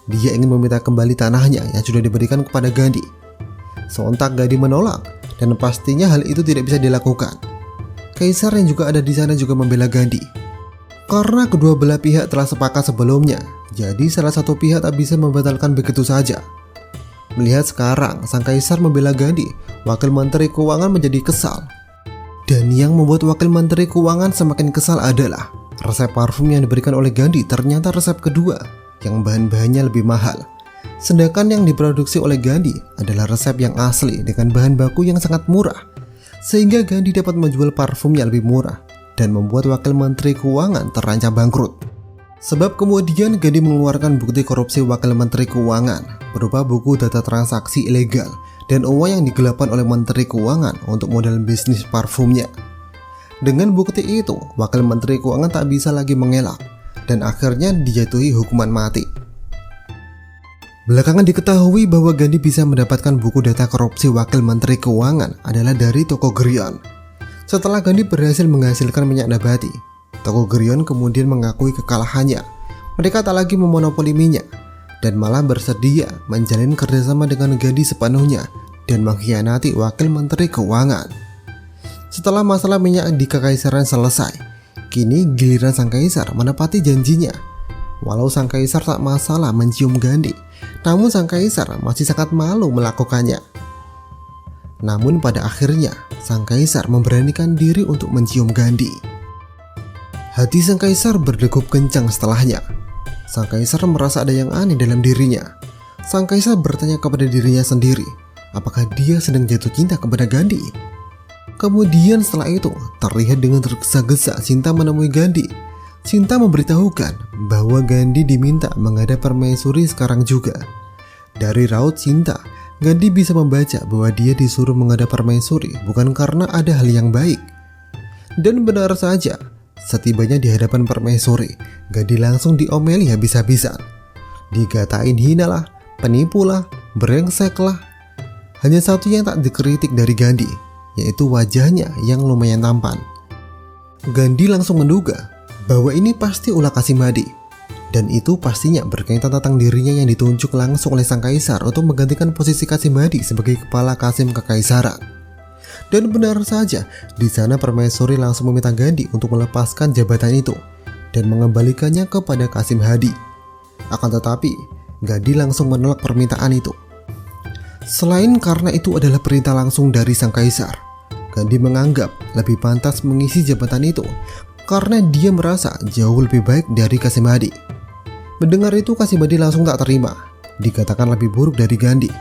Dia ingin meminta kembali tanahnya yang sudah diberikan kepada Gandhi. Sontak Gandhi menolak, dan pastinya hal itu tidak bisa dilakukan. Kaisar yang juga ada di sana juga membela Gandhi. Karena kedua belah pihak telah sepakat sebelumnya, jadi salah satu pihak tak bisa membatalkan begitu saja. Melihat sekarang sang kaisar membela Gandhi, Wakil Menteri Keuangan menjadi kesal. Dan yang membuat Wakil Menteri Keuangan semakin kesal adalah resep parfum yang diberikan oleh Gandhi ternyata resep kedua yang bahan-bahannya lebih mahal. Sedangkan yang diproduksi oleh Gandhi adalah resep yang asli dengan bahan baku yang sangat murah, sehingga Gandhi dapat menjual parfumnya lebih murah dan membuat Wakil Menteri Keuangan terancam bangkrut. Sebab kemudian Gandhi mengeluarkan bukti korupsi Wakil Menteri Keuangan berupa buku data transaksi ilegal dan uang yang digelapkan oleh Menteri Keuangan untuk modal bisnis parfumnya. Dengan bukti itu, Wakil Menteri Keuangan tak bisa lagi mengelak dan akhirnya dijatuhi hukuman mati. Belakangan diketahui bahwa Gandhi bisa mendapatkan buku data korupsi Wakil Menteri Keuangan adalah dari toko Grion. Setelah Gandhi berhasil menghasilkan minyak nabati, toko Grion kemudian mengakui kekalahannya. Mereka tak lagi memonopoli minyak dan malah bersedia menjalin kerjasama dengan Gandhi sepenuhnya dan mengkhianati Wakil Menteri Keuangan. Setelah masalah minyak di kekaisaran selesai, kini giliran sang kaisar menepati janjinya. Walau sang kaisar tak masalah mencium Gandhi, namun sang kaisar masih sangat malu melakukannya. Namun pada akhirnya, sang kaisar memberanikan diri untuk mencium Gandhi. Hati sang kaisar berdegup kencang setelahnya. Sang kaisar merasa ada yang aneh dalam dirinya. Sang kaisar bertanya kepada dirinya sendiri, apakah dia sedang jatuh cinta kepada Gandhi? Kemudian setelah itu, terlihat dengan tergesa-gesa Sinta menemui Gandhi. Sinta memberitahukan bahwa Gandhi diminta menghadap permaisuri sekarang juga. Dari raut Sinta, Gandhi bisa membaca bahwa dia disuruh menghadap permaisuri bukan karena ada hal yang baik. Dan benar saja, setibanya di hadapan permaisuri, Gandhi langsung diomeli habis-habisan. Dikatain hina lah, penipu lah, brengsek lah. Hanya satu yang tak dikritik dari Gandhi, yaitu wajahnya yang lumayan tampan. Gandhi langsung menduga bahwa ini pasti ulah Kasim Hadi, dan itu pastinya berkaitan tentang dirinya yang ditunjuk langsung oleh sang kaisar untuk menggantikan posisi Kasim Hadi sebagai kepala Kasim Kekaisaran. Dan benar saja, di sana permaisuri langsung meminta Gandhi untuk melepaskan jabatan itu dan mengembalikannya kepada Kasim Hadi. Akan tetapi, Gandhi langsung menolak permintaan itu. Selain karena itu adalah perintah langsung dari sang kaisar, Gandhi menganggap lebih pantas mengisi jabatan itu karena dia merasa jauh lebih baik dari Kasim Hadi. Mendengar itu, Kasim Hadi langsung tak terima, dikatakan lebih buruk dari Gandhi,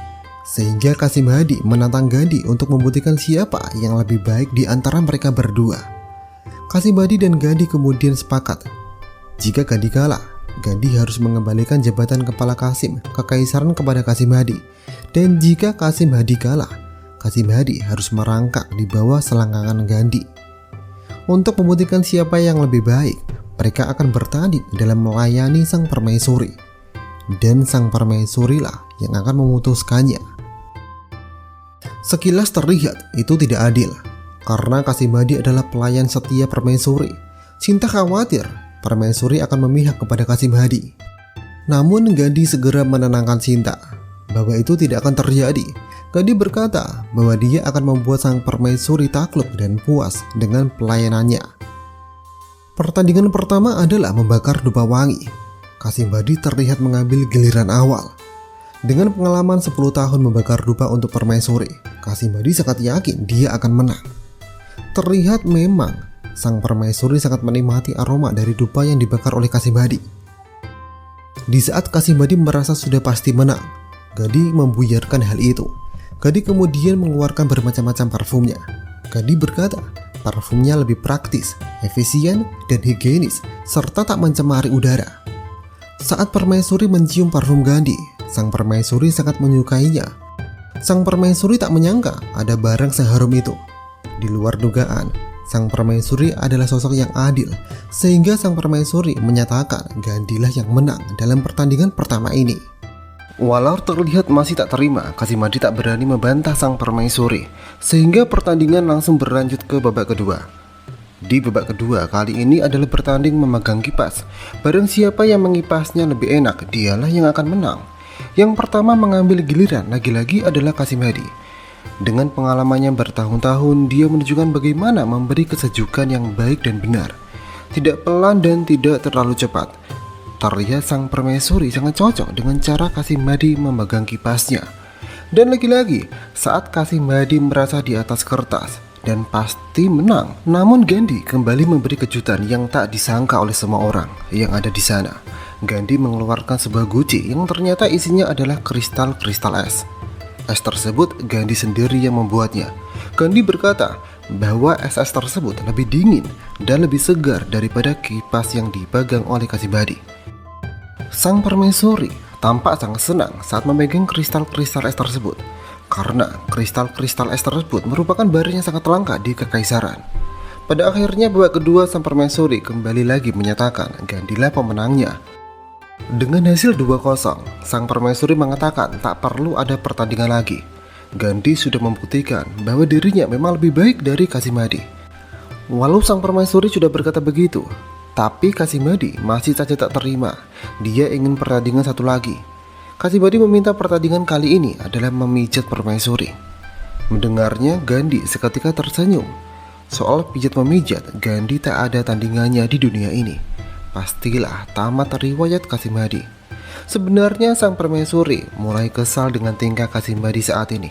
sehingga Kasim Hadi menantang Gandhi untuk membuktikan siapa yang lebih baik di antara mereka berdua. Kasim Hadi dan Gandhi kemudian sepakat, jika Gandhi kalah, Gandhi harus mengembalikan jabatan kepala Kasim Kekaisaran kepada Kasim Hadi, dan jika Kasim Hadi kalah, Kasim Hadi harus merangkak di bawah selangkangan Gandhi. Untuk membuktikan siapa yang lebih baik, mereka akan bertanding dalam melayani sang permaisuri, dan sang permaisurilah yang akan memutuskannya. Sekilas terlihat itu tidak adil, karena Kasim Hadi adalah pelayan setia permaisuri. Sinta khawatir permaisuri akan memihak kepada Kasim Hadi. Namun Gandhi segera menenangkan Sinta bahwa itu tidak akan terjadi. Gandhi berkata bahwa dia akan membuat sang permaisuri takluk dan puas dengan pelayanannya. Pertandingan pertama adalah membakar dupa wangi. Kasimbadi terlihat mengambil giliran awal. Dengan pengalaman 10 tahun membakar dupa untuk permaisuri, Kasimbadi sangat yakin dia akan menang. Terlihat memang sang permaisuri sangat menikmati aroma dari dupa yang dibakar oleh Kasimbadi. Di saat Kasimbadi merasa sudah pasti menang, Gandhi membuyarkan hal itu. Gandhi kemudian mengeluarkan bermacam-macam parfumnya. Gandhi berkata, parfumnya lebih praktis, efisien, dan higienis, serta tak mencemari udara. Saat permaisuri mencium parfum Gandhi, sang permaisuri sangat menyukainya. Sang permaisuri tak menyangka ada barang seharum itu. Di luar dugaan, sang permaisuri adalah sosok yang adil, sehingga sang permaisuri menyatakan Gandhilah yang menang dalam pertandingan pertama ini. Walau terlihat masih tak terima, Kasimbadi tak berani membantah sang permaisuri, sehingga pertandingan langsung berlanjut ke babak kedua. Di babak kedua kali ini adalah bertanding memegang kipas. Barang siapa yang mengipasnya lebih enak, dialah yang akan menang. Yang pertama mengambil giliran lagi-lagi adalah Kasimbadi. Dengan pengalamannya bertahun-tahun, dia menunjukkan bagaimana memberi kesejukan yang baik dan benar. Tidak pelan dan tidak terlalu cepat. Terlihat sang permaisuri sangat cocok dengan cara Kasimbadi memegang kipasnya. Dan lagi-lagi, saat Kasimbadi merasa di atas kertas dan pasti menang, namun Gandhi kembali memberi kejutan yang tak disangka oleh semua orang yang ada di sana. Gandhi mengeluarkan sebuah guci yang ternyata isinya adalah kristal-kristal es. Es tersebut Gandhi sendiri yang membuatnya. Gandhi berkata bahwa es tersebut lebih dingin dan lebih segar daripada kipas yang dipegang oleh Kasimbadi. Sang permaisuri tampak sangat senang saat memegang kristal-kristal es tersebut, karena kristal-kristal es tersebut merupakan barang yang sangat langka di kekaisaran. Pada akhirnya babak kedua, sang permaisuri kembali lagi menyatakan Gandhilah pemenangnya. Dengan hasil 2-0, sang permaisuri mengatakan tak perlu ada pertandingan lagi. Gandhi sudah membuktikan bahwa dirinya memang lebih baik dari Kasimbadi. Walau sang permaisuri sudah berkata begitu, tapi Kasimbadi masih saja tak terima. Dia ingin pertandingan satu lagi. Kasimbadi meminta pertandingan kali ini adalah memijat permaisuri. Mendengarnya, Gandhi seketika tersenyum. Soal pijat memijat, Gandhi tak ada tandingannya di dunia ini. Pastilah tamat riwayat Kasimbadi. Sebenarnya sang permaisuri mulai kesal dengan tingkah Kasimbadi saat ini.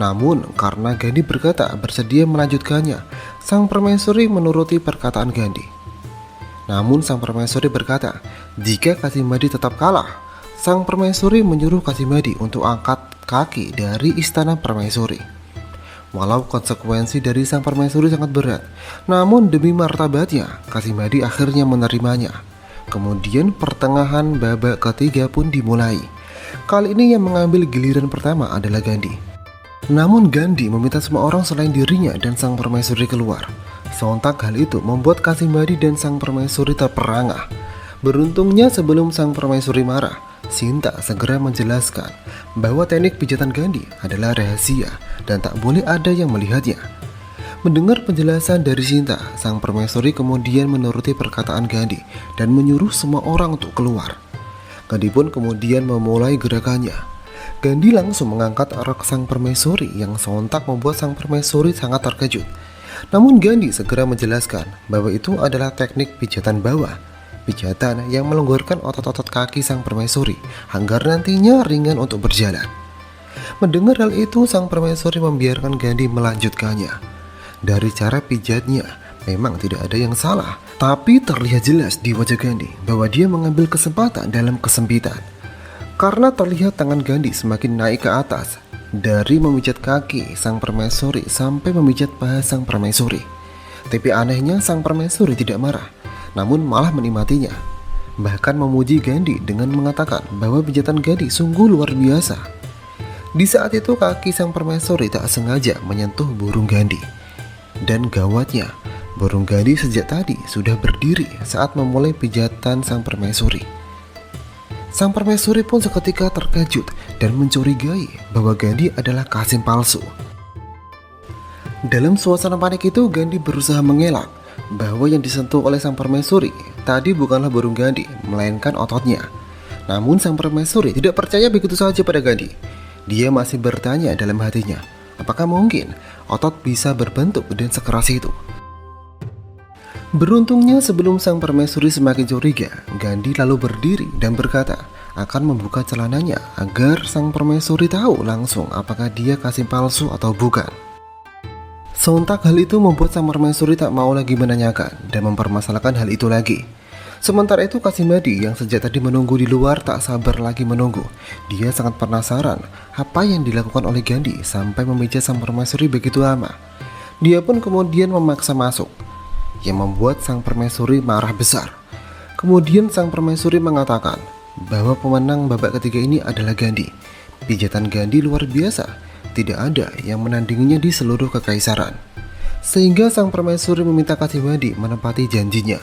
Namun karena Gandhi berkata bersedia melanjutkannya, sang permaisuri menuruti perkataan Gandhi. Namun sang permaisuri berkata, jika Kasimbadi tetap kalah, sang permaisuri menyuruh Kasimbadi untuk angkat kaki dari istana permaisuri. Walau konsekuensi dari sang permaisuri sangat berat, namun demi martabatnya, Kasimbadi akhirnya menerimanya. Kemudian pertengahan babak ketiga pun dimulai. Kali ini yang mengambil giliran pertama adalah Gandhi. Namun Gandhi meminta semua orang selain dirinya dan sang permaisuri keluar. Sontak hal itu membuat Kasimbadi dan sang permaisuri terperangah. Beruntungnya sebelum sang permaisuri marah, Sinta segera menjelaskan bahwa teknik pijatan Gandhi adalah rahasia dan tak boleh ada yang melihatnya. Mendengar penjelasan dari Sinta, sang permaisuri kemudian menuruti perkataan Gandhi dan menyuruh semua orang untuk keluar. Gandhi pun kemudian memulai gerakannya. Gandhi langsung mengangkat rok sang permaisuri yang sontak membuat sang permaisuri sangat terkejut. Namun Gandhi segera menjelaskan bahwa itu adalah teknik pijatan bawah, pijatan yang melonggarkan otot-otot kaki sang permaisuri agar nantinya ringan untuk berjalan. Mendengar hal itu, sang permaisuri membiarkan Gandhi melanjutkannya. Dari cara pijatnya memang tidak ada yang salah, tapi terlihat jelas di wajah Gandhi bahwa dia mengambil kesempatan dalam kesempitan. Karena terlihat tangan Gandhi semakin naik ke atas, dari memijat kaki sang permaisuri sampai memijat paha sang permaisuri. Tapi anehnya sang permaisuri tidak marah, namun malah menikmatinya. Bahkan memuji Gandhi dengan mengatakan bahwa pijatan Gandhi sungguh luar biasa. Di saat itu kaki sang permaisuri tak sengaja menyentuh burung Gandhi. Dan gawatnya, burung Gandhi sejak tadi sudah berdiri saat memulai pijatan sang permaisuri. Sang permaisuri pun seketika terkejut dan mencurigai bahwa Gandhi adalah Kasim palsu. Dalam suasana panik itu, Gandhi berusaha mengelak bahwa yang disentuh oleh sang permaisuri tadi bukanlah burung Gandhi, melainkan ototnya. Namun sang permaisuri tidak percaya begitu saja pada Gandhi. Dia masih bertanya dalam hatinya, apakah mungkin otot bisa berbentuk dan sekeras itu? Beruntungnya sebelum sang permaisuri semakin curiga, Gandhi lalu berdiri dan berkata akan membuka celananya agar sang permaisuri tahu langsung apakah dia kasih palsu atau bukan. Sontak hal itu membuat sang permaisuri tak mau lagi menanyakan dan mempermasalahkan hal itu lagi. Sementara itu Kasimadi yang sejak tadi menunggu di luar tak sabar lagi menunggu. Dia sangat penasaran apa yang dilakukan oleh Gandhi sampai memijat sang permaisuri begitu lama. Dia pun kemudian memaksa masuk, yang membuat sang permaisuri marah besar. Kemudian sang permaisuri mengatakan bahwa pemenang babak ketiga ini adalah Gandhi. Pijatan Gandhi luar biasa, tidak ada yang menandinginya di seluruh kekaisaran. Sehingga sang permaisuri meminta Kasimadi menepati janjinya,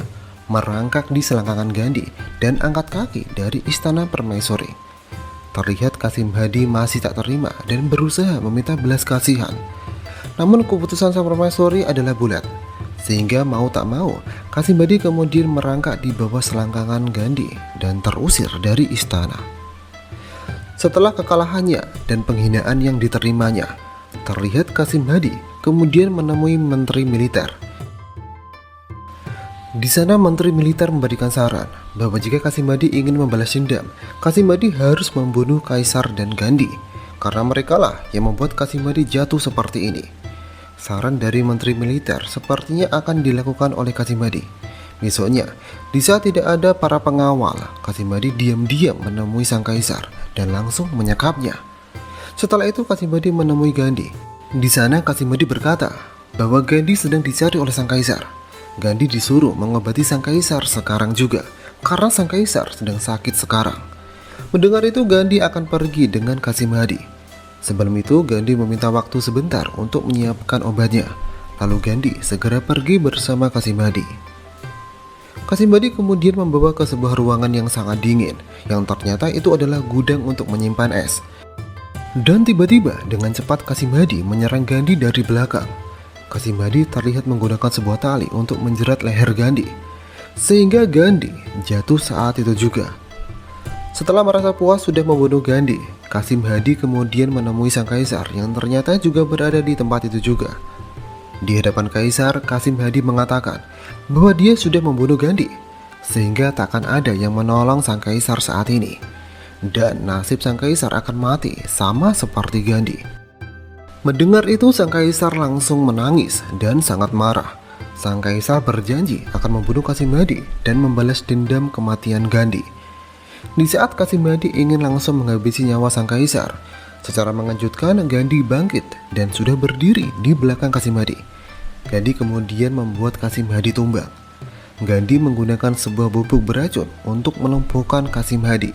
merangkak di selangkangan Gandhi dan angkat kaki dari istana permaisuri. Terlihat Kasimadi masih tak terima dan berusaha meminta belas kasihan. Namun keputusan sang permaisuri adalah bulat, sehingga mau tak mau Kasimadi kemudian merangkak di bawah selangkangan Gandhi dan terusir dari istana. Setelah kekalahannya dan penghinaan yang diterimanya, terlihat Kasimadi kemudian menemui menteri militer. Di sana menteri militer memberikan saran bahwa jika Kasimadi ingin membalas dendam, Kasimadi harus membunuh Kaisar dan Gandhi, karena merekalah yang membuat Kasimadi jatuh seperti ini. Saran dari menteri militer sepertinya akan dilakukan oleh Kasimadi. Besoknya, di saat tidak ada para pengawal, Kasimadi diam-diam menemui sang kaisar dan langsung menyekapnya. Setelah itu Kasimadi menemui Gandhi. Di sana Kasimadi berkata bahwa Gandhi sedang dicari oleh sang kaisar. Gandhi disuruh mengobati sang kaisar sekarang juga, karena sang kaisar sedang sakit sekarang. Mendengar itu Gandhi akan pergi dengan Kasimadi. Sebelum itu Gandhi meminta waktu sebentar untuk menyiapkan obatnya. Lalu Gandhi segera pergi bersama Kasimadi. Kasimadi kemudian membawa ke sebuah ruangan yang sangat dingin, yang ternyata itu adalah gudang untuk menyimpan es. Dan tiba-tiba dengan cepat Kasimadi menyerang Gandhi dari belakang. Kasimadi terlihat menggunakan sebuah tali untuk menjerat leher Gandhi, sehingga Gandhi jatuh saat itu juga. Setelah merasa puas sudah membunuh Gandhi, Kasimadi kemudian menemui sang kaisar yang ternyata juga berada di tempat itu juga. Di hadapan kaisar, Kasimadi mengatakan bahwa dia sudah membunuh Gandhi, sehingga takkan ada yang menolong sang kaisar saat ini. Dan nasib sang kaisar akan mati sama seperti Gandhi. Mendengar itu sang kaisar langsung menangis dan sangat marah. Sang kaisar berjanji akan membunuh Kasimadi dan membalas dendam kematian Gandhi. Di saat Kasimadi ingin langsung menghabisi nyawa sang kaisar, secara mengejutkan Gandhi bangkit dan sudah berdiri di belakang Kasimadi. Gandhi kemudian membuat Kasimadi tumbang. Gandhi menggunakan sebuah bubuk beracun untuk melumpuhkan Kasimadi.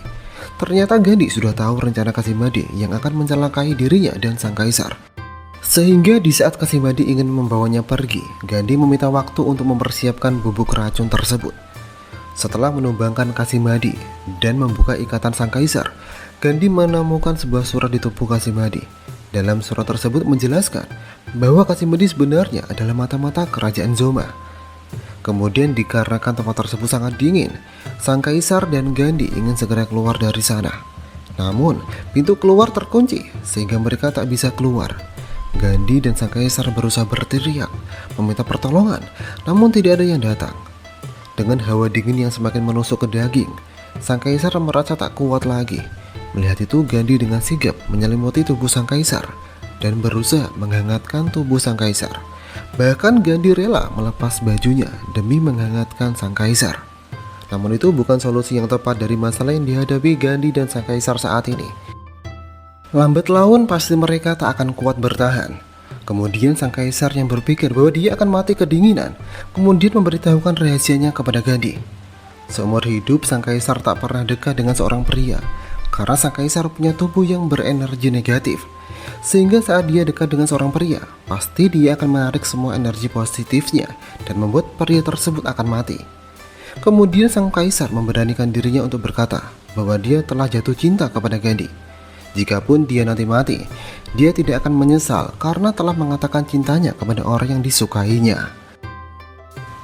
Ternyata Gandhi sudah tahu rencana Kasimadi yang akan mencelakai dirinya dan sang kaisar. Sehingga di saat Kasimadi ingin membawanya pergi, Gandhi meminta waktu untuk mempersiapkan bubuk racun tersebut. Setelah menumbangkan Kasimadi dan membuka ikatan sang kaisar, Gandhi menemukan sebuah surat di tubuh Kasimadi. Dalam surat tersebut menjelaskan bahwa Kasimadi sebenarnya adalah mata-mata kerajaan Zoma. Kemudian dikarenakan tempat tersebut sangat dingin, sang kaisar dan Gandhi ingin segera keluar dari sana. Namun pintu keluar terkunci sehingga mereka tak bisa keluar. Gandhi dan sang kaisar berusaha berteriak meminta pertolongan, namun tidak ada yang datang. Dengan hawa dingin yang semakin menusuk ke daging, sang kaisar merasa tak kuat lagi. Melihat itu Gandhi dengan sigap menyelimuti tubuh sang kaisar dan berusaha menghangatkan tubuh sang kaisar. Bahkan Gandhi rela melepas bajunya demi menghangatkan sang kaisar. Namun itu bukan solusi yang tepat dari masalah yang dihadapi Gandhi dan sang kaisar saat ini. Lambat laun pasti mereka tak akan kuat bertahan. Kemudian sang kaisar yang berpikir bahwa dia akan mati kedinginan, kemudian memberitahukan rahasianya kepada Gandhi. Seumur hidup sang kaisar tak pernah dekat dengan seorang pria, karena sang kaisar punya tubuh yang berenergi negatif. Sehingga saat dia dekat dengan seorang pria, pasti dia akan menarik semua energi positifnya dan membuat pria tersebut akan mati. Kemudian sang kaisar memberanikan dirinya untuk berkata bahwa dia telah jatuh cinta kepada Gandhi. Jikapun dia nanti mati, dia tidak akan menyesal karena telah mengatakan cintanya kepada orang yang disukainya.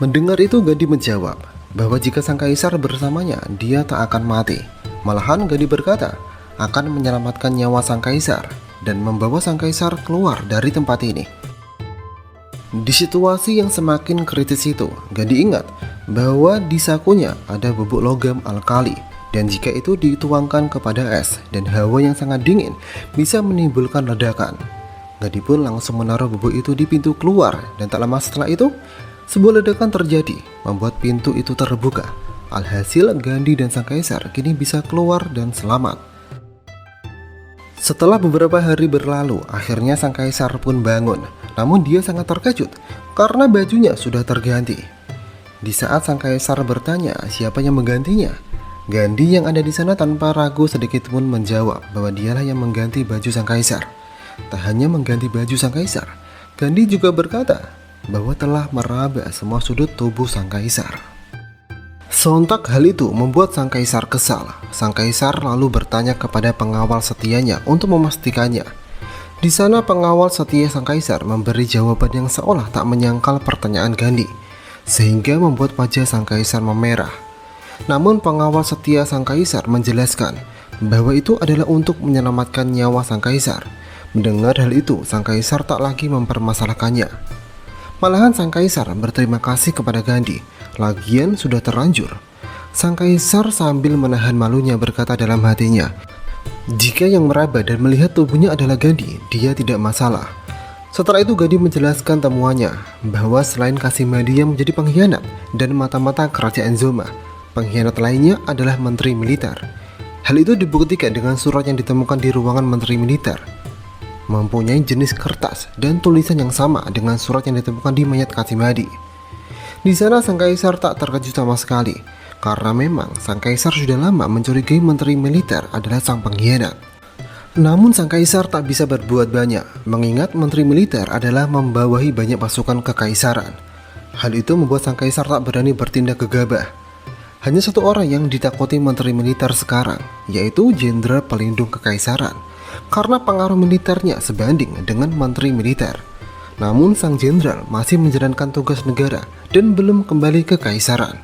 Mendengar itu Gandhi menjawab bahwa jika sang kaisar bersamanya, dia tak akan mati. Malahan Gandhi berkata akan menyelamatkan nyawa sang kaisar dan membawa sang kaisar keluar dari tempat ini. Di situasi yang semakin kritis itu, Gandhi ingat bahwa di sakunya ada bubuk logam alkali, dan jika itu dituangkan kepada es dan hawa yang sangat dingin bisa menimbulkan ledakan. Gandhi pun langsung menaruh bubuk itu di pintu keluar, dan tak lama setelah itu sebuah ledakan terjadi membuat pintu itu terbuka. Alhasil Gandhi dan sang kaisar kini bisa keluar dan selamat. Setelah beberapa hari berlalu, akhirnya sang kaisar pun bangun. Namun dia sangat terkejut karena bajunya sudah terganti. Di saat sang kaisar bertanya siapa yang menggantinya, Gandhi yang ada di sana tanpa ragu sedikit pun menjawab bahwa dialah yang mengganti baju sang kaisar. Tak hanya mengganti baju sang kaisar, Gandhi juga berkata bahwa telah meraba semua sudut tubuh sang kaisar. Sontak hal itu membuat sang kaisar kesal. Sang kaisar lalu bertanya kepada pengawal setianya untuk memastikannya. Di sana pengawal setia sang kaisar memberi jawaban yang seolah tak menyangkal pertanyaan Gandhi, sehingga membuat wajah sang kaisar memerah. Namun pengawal setia sang kaisar menjelaskan bahwa itu adalah untuk menyelamatkan nyawa sang kaisar. Mendengar hal itu, sang kaisar tak lagi mempermasalahkannya. Malahan sang kaisar berterima kasih kepada Gandhi. Lagian sudah terlanjur. Sang kaisar sambil menahan malunya berkata dalam hatinya, jika yang meraba dan melihat tubuhnya adalah Gandhi, dia tidak masalah. Setelah itu Gandhi menjelaskan temuannya bahwa selain Kasimadi yang menjadi pengkhianat dan mata-mata kerajaan Zoma, pengkhianat lainnya adalah menteri militer. Hal itu dibuktikan dengan surat yang ditemukan di ruangan menteri militer, mempunyai jenis kertas dan tulisan yang sama dengan surat yang ditemukan di mayat Kasimadi. Di sana sang kaisar tak terkejut sama sekali, karena memang sang kaisar sudah lama mencurigai menteri militer adalah sang pengkhianat. Namun sang kaisar tak bisa berbuat banyak, mengingat menteri militer adalah membawahi banyak pasukan kekaisaran. Hal itu membuat sang kaisar tak berani bertindak gegabah. Hanya satu orang yang ditakuti menteri militer sekarang, yaitu jenderal pelindung kekaisaran, karena pengaruh militernya sebanding dengan menteri militer. Namun sang jenderal masih menjalankan tugas negara dan belum kembali ke kekaisaran.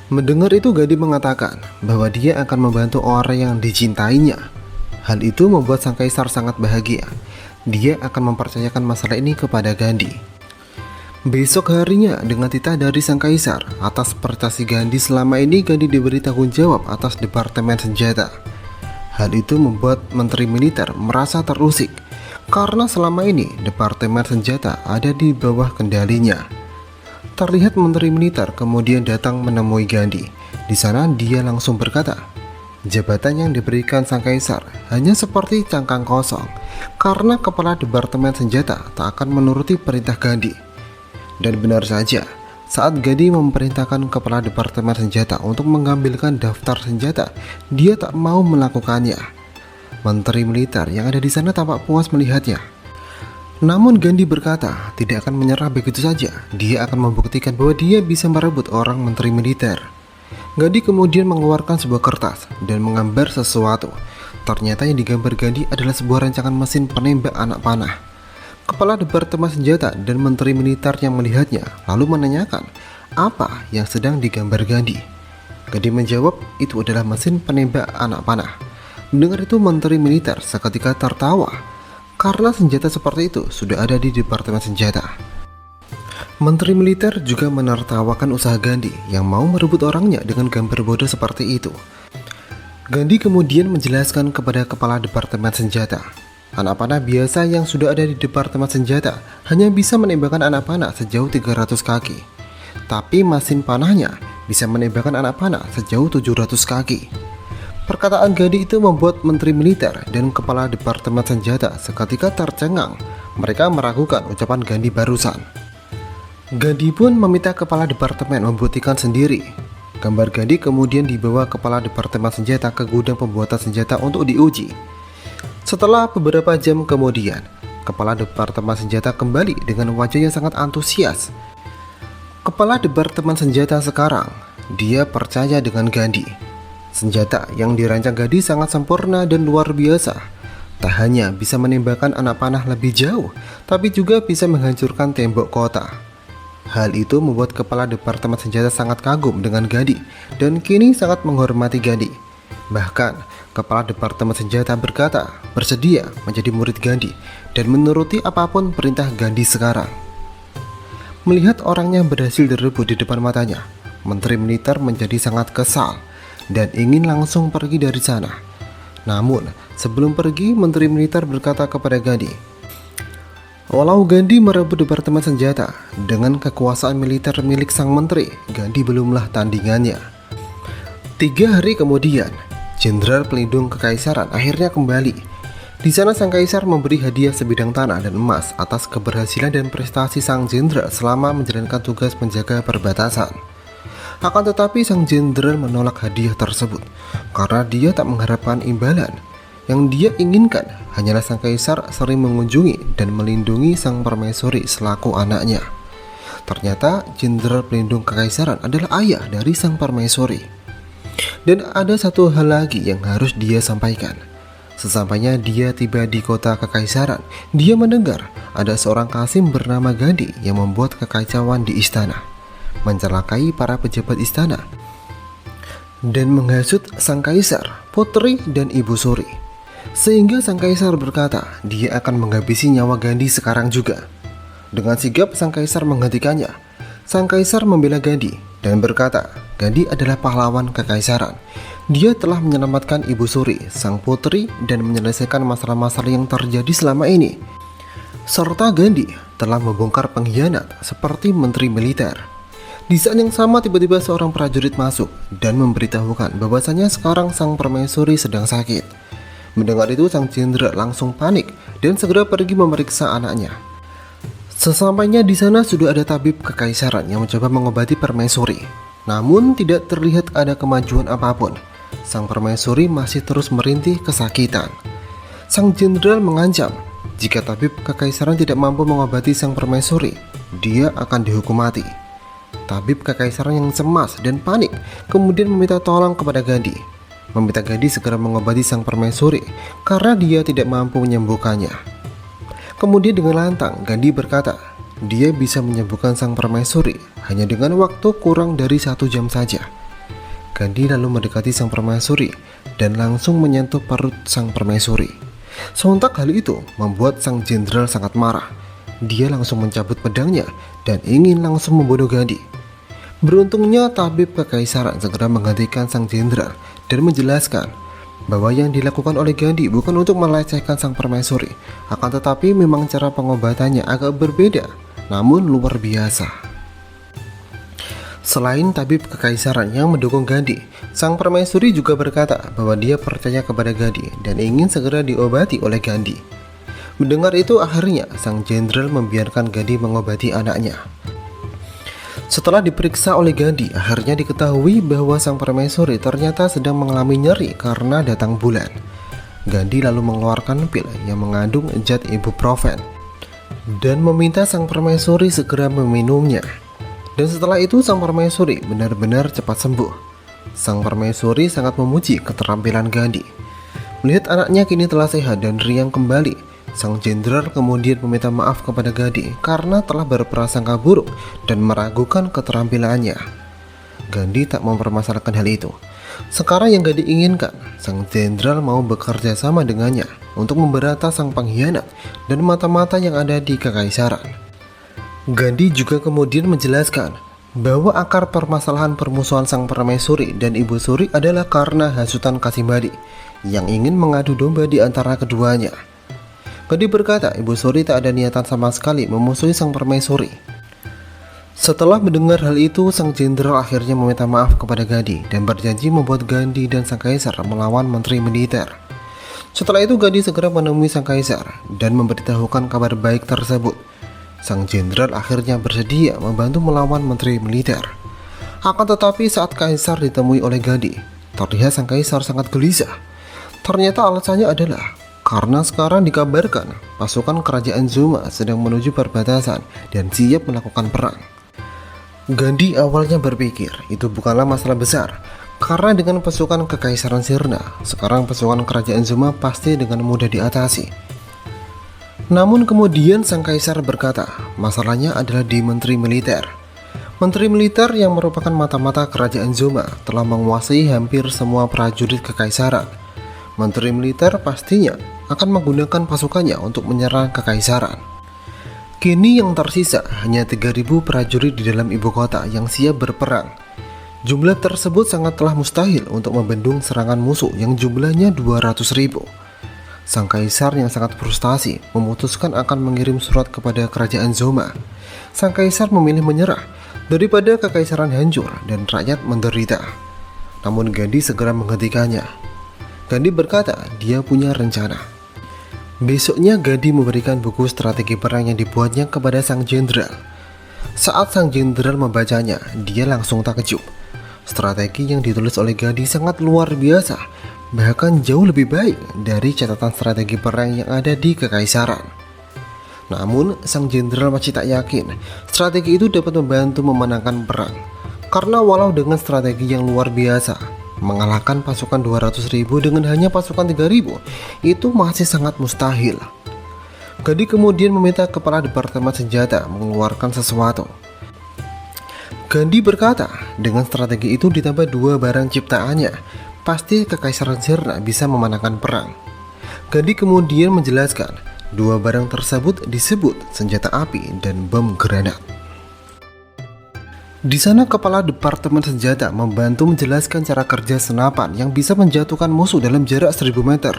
Mendengar itu Gandhi mengatakan bahwa dia akan membantu orang yang dicintainya. Hal itu membuat sang kaisar sangat bahagia. Dia akan mempercayakan masalah ini kepada Gandhi. Besok harinya dengan titah dari sang kaisar atas prestasi Gandhi selama ini, Gandhi diberi tanggung jawab atas Departemen Senjata. Hal itu membuat menteri militer merasa terusik karena selama ini Departemen Senjata ada di bawah kendalinya. Terlihat menteri militer kemudian datang menemui Gandhi. Di sana dia langsung berkata, jabatan yang diberikan sang kaisar hanya seperti cangkang kosong karena kepala Departemen Senjata tak akan menuruti perintah Gandhi. Dan benar saja, saat Gandhi memerintahkan kepala Departemen Senjata untuk mengambilkan daftar senjata, dia tak mau melakukannya. Menteri militer yang ada di sana tampak puas melihatnya. Namun Gandhi berkata tidak akan menyerah begitu saja. Dia akan membuktikan bahwa dia bisa merebut orang menteri militer. Gandhi kemudian mengeluarkan sebuah kertas dan menggambar sesuatu. Ternyata yang digambar Gandhi adalah sebuah rancangan mesin penembak anak panah. Kepala Departemen Senjata dan menteri militer yang melihatnya lalu menanyakan apa yang sedang digambar Gandhi. Gandhi menjawab itu adalah mesin penembak anak panah. Mendengar itu menteri militer seketika tertawa karena senjata seperti itu sudah ada di Departemen Senjata. Menteri militer juga menertawakan usaha Gandhi yang mau merebut orangnya dengan gambar bodoh seperti itu. Gandhi kemudian menjelaskan kepada kepala Departemen Senjata, anak panah biasa yang sudah ada di Departemen Senjata hanya bisa menembakkan anak panah sejauh 300 kaki. Tapi mesin panahnya bisa menembakkan anak panah sejauh 700 kaki. Perkataan Gandhi itu membuat menteri militer dan kepala Departemen Senjata seketika tercengang. Mereka meragukan ucapan Gandhi barusan. Gandhi pun meminta kepala departemen membuktikan sendiri. Gambar Gandhi kemudian dibawa kepala Departemen Senjata ke gudang pembuatan senjata untuk diuji. Setelah beberapa jam kemudian, kepala Departemen Senjata kembali dengan wajah yang sangat antusias. Kepala Departemen Senjata sekarang, dia percaya dengan Gandhi. Senjata yang dirancang Gandhi sangat sempurna dan luar biasa. Tak hanya bisa menembakkan anak panah lebih jauh, tapi juga bisa menghancurkan tembok kota. Hal itu membuat kepala Departemen Senjata sangat kagum dengan Gandhi dan kini sangat menghormati Gandhi. Bahkan, kepala Departemen Senjata berkata bersedia menjadi murid Gandhi dan menuruti apapun perintah Gandhi sekarang. Melihat orangnya berhasil direbut di depan matanya, Menteri Militer menjadi sangat kesal dan ingin langsung pergi dari sana. Namun, sebelum pergi, Menteri Militer berkata kepada Gandhi, walau Gandhi merebut Departemen Senjata dengan kekuasaan militer milik sang menteri, Gandhi belumlah tandingannya. 3 hari kemudian, Jenderal Pelindung Kekaisaran akhirnya kembali. Di sana sang kaisar memberi hadiah sebidang tanah dan emas atas keberhasilan dan prestasi sang jenderal selama menjalankan tugas menjaga perbatasan. Akan tetapi sang jenderal menolak hadiah tersebut karena dia tak mengharapkan imbalan. Yang dia inginkan hanyalah sang kaisar sering mengunjungi dan melindungi sang permaisuri selaku anaknya. Ternyata Jenderal Pelindung Kekaisaran adalah ayah dari sang permaisuri. Dan ada satu hal lagi yang harus dia sampaikan. Sesampainya dia tiba di kota kekaisaran, dia mendengar ada seorang kasim bernama Gandhi yang membuat kekacauan di istana, mencelakai para pejabat istana, dan menghasut sang kaisar, putri, dan ibu suri. Sehingga sang kaisar berkata dia akan menghabisi nyawa Gandhi sekarang juga. Dengan sigap sang kaisar menghentikannya. Sang kaisar membela Gandhi dan berkata Gandhi adalah pahlawan kekaisaran. Dia telah menyelamatkan ibu suri, sang putri, dan menyelesaikan masalah-masalah yang terjadi selama ini. Serta Gandhi telah membongkar pengkhianat seperti menteri militer. Di saat yang sama tiba-tiba seorang prajurit masuk dan memberitahukan bahwasanya sekarang sang permaisuri sedang sakit. Mendengar itu sang jenderal langsung panik dan segera pergi memeriksa anaknya. Sesampainya di sana sudah ada tabib kekaisaran yang mencoba mengobati permaisuri. Namun tidak terlihat ada kemajuan apapun. Sang permaisuri masih terus merintih kesakitan. Sang jenderal mengancam jika tabib kekaisaran tidak mampu mengobati sang permaisuri, dia akan dihukum mati. Tabib kekaisaran yang cemas dan panik kemudian meminta tolong kepada Gandhi, meminta Gandhi segera mengobati sang permaisuri karena dia tidak mampu menyembuhkannya. Kemudian dengan lantang Gandhi berkata dia bisa menyembuhkan sang permaisuri hanya dengan waktu kurang dari 1 jam saja. Gandhi lalu mendekati sang permaisuri dan langsung menyentuh perut sang permaisuri. Sontak hal itu membuat sang jenderal sangat marah. Dia langsung mencabut pedangnya dan ingin langsung membunuh Gandhi. Beruntungnya tabib kekaisaran segera menghentikan sang jenderal dan menjelaskan bahwa yang dilakukan oleh Gandhi bukan untuk melecehkan sang permaisuri, akan tetapi memang cara pengobatannya agak berbeda, namun luar biasa. Selain tabib kekaisaran yang mendukung Gandhi, sang permaisuri juga berkata bahwa dia percaya kepada Gandhi dan ingin segera diobati oleh Gandhi. Mendengar itu akhirnya sang jenderal membiarkan Gandhi mengobati anaknya. Setelah diperiksa oleh Gandhi, akhirnya diketahui bahwa sang permaisuri ternyata sedang mengalami nyeri karena datang bulan. Gandhi lalu mengeluarkan pil yang mengandung zat ibuprofen dan meminta sang permaisuri segera meminumnya. Dan setelah itu sang permaisuri benar-benar cepat sembuh. Sang permaisuri sangat memuji keterampilan Gandhi. Melihat anaknya kini telah sehat dan riang kembali, sang jenderal kemudian meminta maaf kepada Gandhi karena telah berprasangka buruk dan meragukan keterampilannya. Gandhi tak mempermasalahkan hal itu. Sekarang yang Gandhi inginkan, sang jenderal mau bekerja sama dengannya untuk memberantas sang pengkhianat dan mata-mata yang ada di kekaisaran. Gandhi juga kemudian menjelaskan bahwa akar permasalahan permusuhan sang permaisuri dan ibu suri adalah karena hasutan Kasimbadi yang ingin mengadu domba di antara keduanya. Gandhi berkata ibu suri tak ada niatan sama sekali memusuhi sang permaisuri. Setelah mendengar hal itu, sang jenderal akhirnya meminta maaf kepada Gandhi dan berjanji membuat Gandhi dan sang kaisar melawan menteri militer. Setelah itu Gandhi segera menemui sang kaisar dan memberitahukan kabar baik tersebut. Sang jenderal akhirnya bersedia membantu melawan menteri militer. Akan tetapi saat kaisar ditemui oleh Gandhi, terlihat sang kaisar sangat gelisah. Ternyata alasannya adalah karena sekarang dikabarkan pasukan kerajaan Zuma sedang menuju perbatasan dan siap melakukan perang. Gandhi awalnya berpikir itu bukanlah masalah besar, karena dengan pasukan kekaisaran sirna, sekarang pasukan kerajaan Zuma pasti dengan mudah diatasi. Namun kemudian sang kaisar berkata, masalahnya adalah di menteri militer. Menteri militer yang merupakan mata-mata kerajaan Zoma telah menguasai hampir semua prajurit kekaisaran. Menteri militer pastinya akan menggunakan pasukannya untuk menyerang kekaisaran. Kini yang tersisa hanya 3.000 prajurit di dalam ibu kota yang siap berperang. Jumlah tersebut sangatlah mustahil untuk membendung serangan musuh yang jumlahnya 200.000. Sang kaisar yang sangat frustasi memutuskan akan mengirim surat kepada kerajaan Zoma. Sang kaisar memilih menyerah daripada kekaisaran hancur dan rakyat menderita. Namun Gandhi segera menghentikannya. Gandhi berkata dia punya rencana. Besoknya Gandhi memberikan buku strategi perang yang dibuatnya kepada sang jenderal. Saat sang jenderal membacanya, dia langsung takjub. Strategi yang ditulis oleh Gandhi sangat luar biasa, bahkan jauh lebih baik dari catatan strategi perang yang ada di kekaisaran. Namun, sang jenderal masih tak yakin strategi itu dapat membantu memenangkan perang. Karena walau dengan strategi yang luar biasa, mengalahkan pasukan 200.000 dengan hanya pasukan 3.000 itu masih sangat mustahil. Gandhi kemudian meminta kepala Departemen Senjata mengeluarkan sesuatu. Gandhi berkata, dengan strategi itu ditambah 2 barang ciptaannya, pasti kekaisaran Sirna bisa memenangkan perang. Gandhi kemudian menjelaskan, 2 barang tersebut disebut senjata api dan bom granat. Di sana kepala Departemen Senjata membantu menjelaskan cara kerja senapan yang bisa menjatuhkan musuh dalam jarak 1000 meter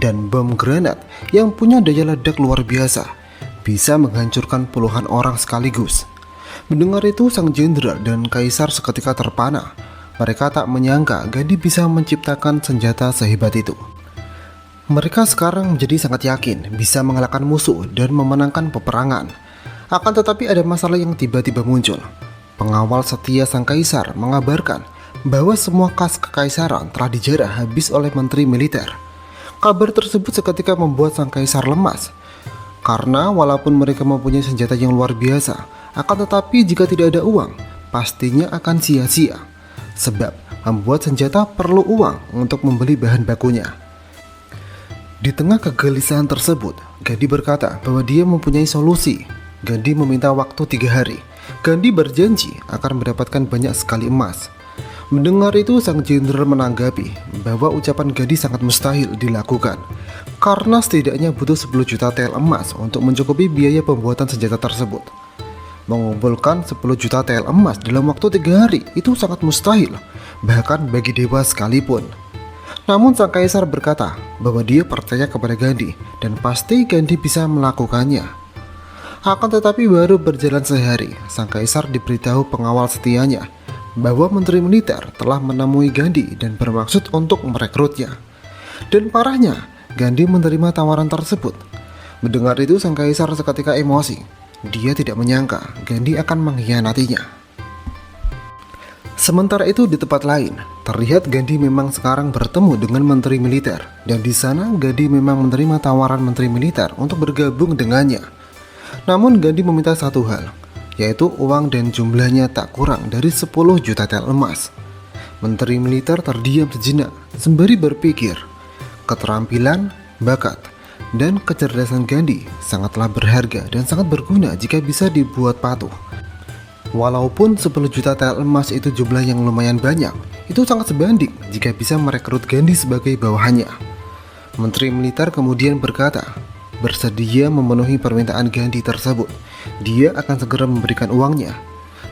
dan bom granat yang punya daya ledak luar biasa, bisa menghancurkan puluhan orang sekaligus. Mendengar itu sang jenderal dan kaisar seketika terpana. Mereka tak menyangka Gandhi bisa menciptakan senjata sehebat itu. Mereka sekarang menjadi sangat yakin bisa mengalahkan musuh dan memenangkan peperangan. Akan tetapi ada masalah yang tiba-tiba muncul. Pengawal setia sang kaisar mengabarkan bahwa semua kas kekaisaran telah dijarah habis oleh menteri militer. Kabar tersebut seketika membuat sang kaisar lemas. Karena walaupun mereka mempunyai senjata yang luar biasa, akan tetapi jika tidak ada uang, pastinya akan sia-sia. Sebab membuat senjata perlu uang untuk membeli bahan bakunya. Di tengah kegelisahan tersebut, Gandhi berkata bahwa dia mempunyai solusi. Gandhi meminta waktu 3 hari. Gandhi berjanji akan mendapatkan banyak sekali emas. Mendengar itu, sang jenderal menanggapi bahwa ucapan Gandhi sangat mustahil dilakukan, karena setidaknya butuh 10 juta tel emas untuk mencukupi biaya pembuatan senjata tersebut. Mengumpulkan 10 juta tel emas dalam waktu 3 hari itu sangat mustahil, bahkan bagi dewa sekalipun. Namun sang kaisar berkata bahwa dia percaya kepada Gandhi dan pasti Gandhi bisa melakukannya. Akan tetapi baru berjalan sehari, sang kaisar diberitahu pengawal setianya bahwa menteri militer telah menemui Gandhi dan bermaksud untuk merekrutnya. Dan parahnya, Gandhi menerima tawaran tersebut. Mendengar itu sang kaisar seketika emosi. Dia tidak menyangka Gandhi akan mengkhianatinya. Sementara itu di tempat lain, terlihat Gandhi memang sekarang bertemu dengan menteri militer. Dan di sana Gandhi memang menerima tawaran menteri militer untuk bergabung dengannya. Namun Gandhi meminta satu hal, yaitu uang dan jumlahnya tak kurang dari 10 juta tel emas. Menteri militer terdiam sejenak sembari berpikir. Keterampilan, bakat, dan kecerdasan Gandhi sangatlah berharga dan sangat berguna jika bisa dibuat patuh. Walaupun 10 juta tel emas itu jumlah yang lumayan banyak, itu sangat sebanding jika bisa merekrut Gandhi sebagai bawahannya. Menteri militer kemudian berkata, bersedia memenuhi permintaan Gandhi tersebut. Dia akan segera memberikan uangnya.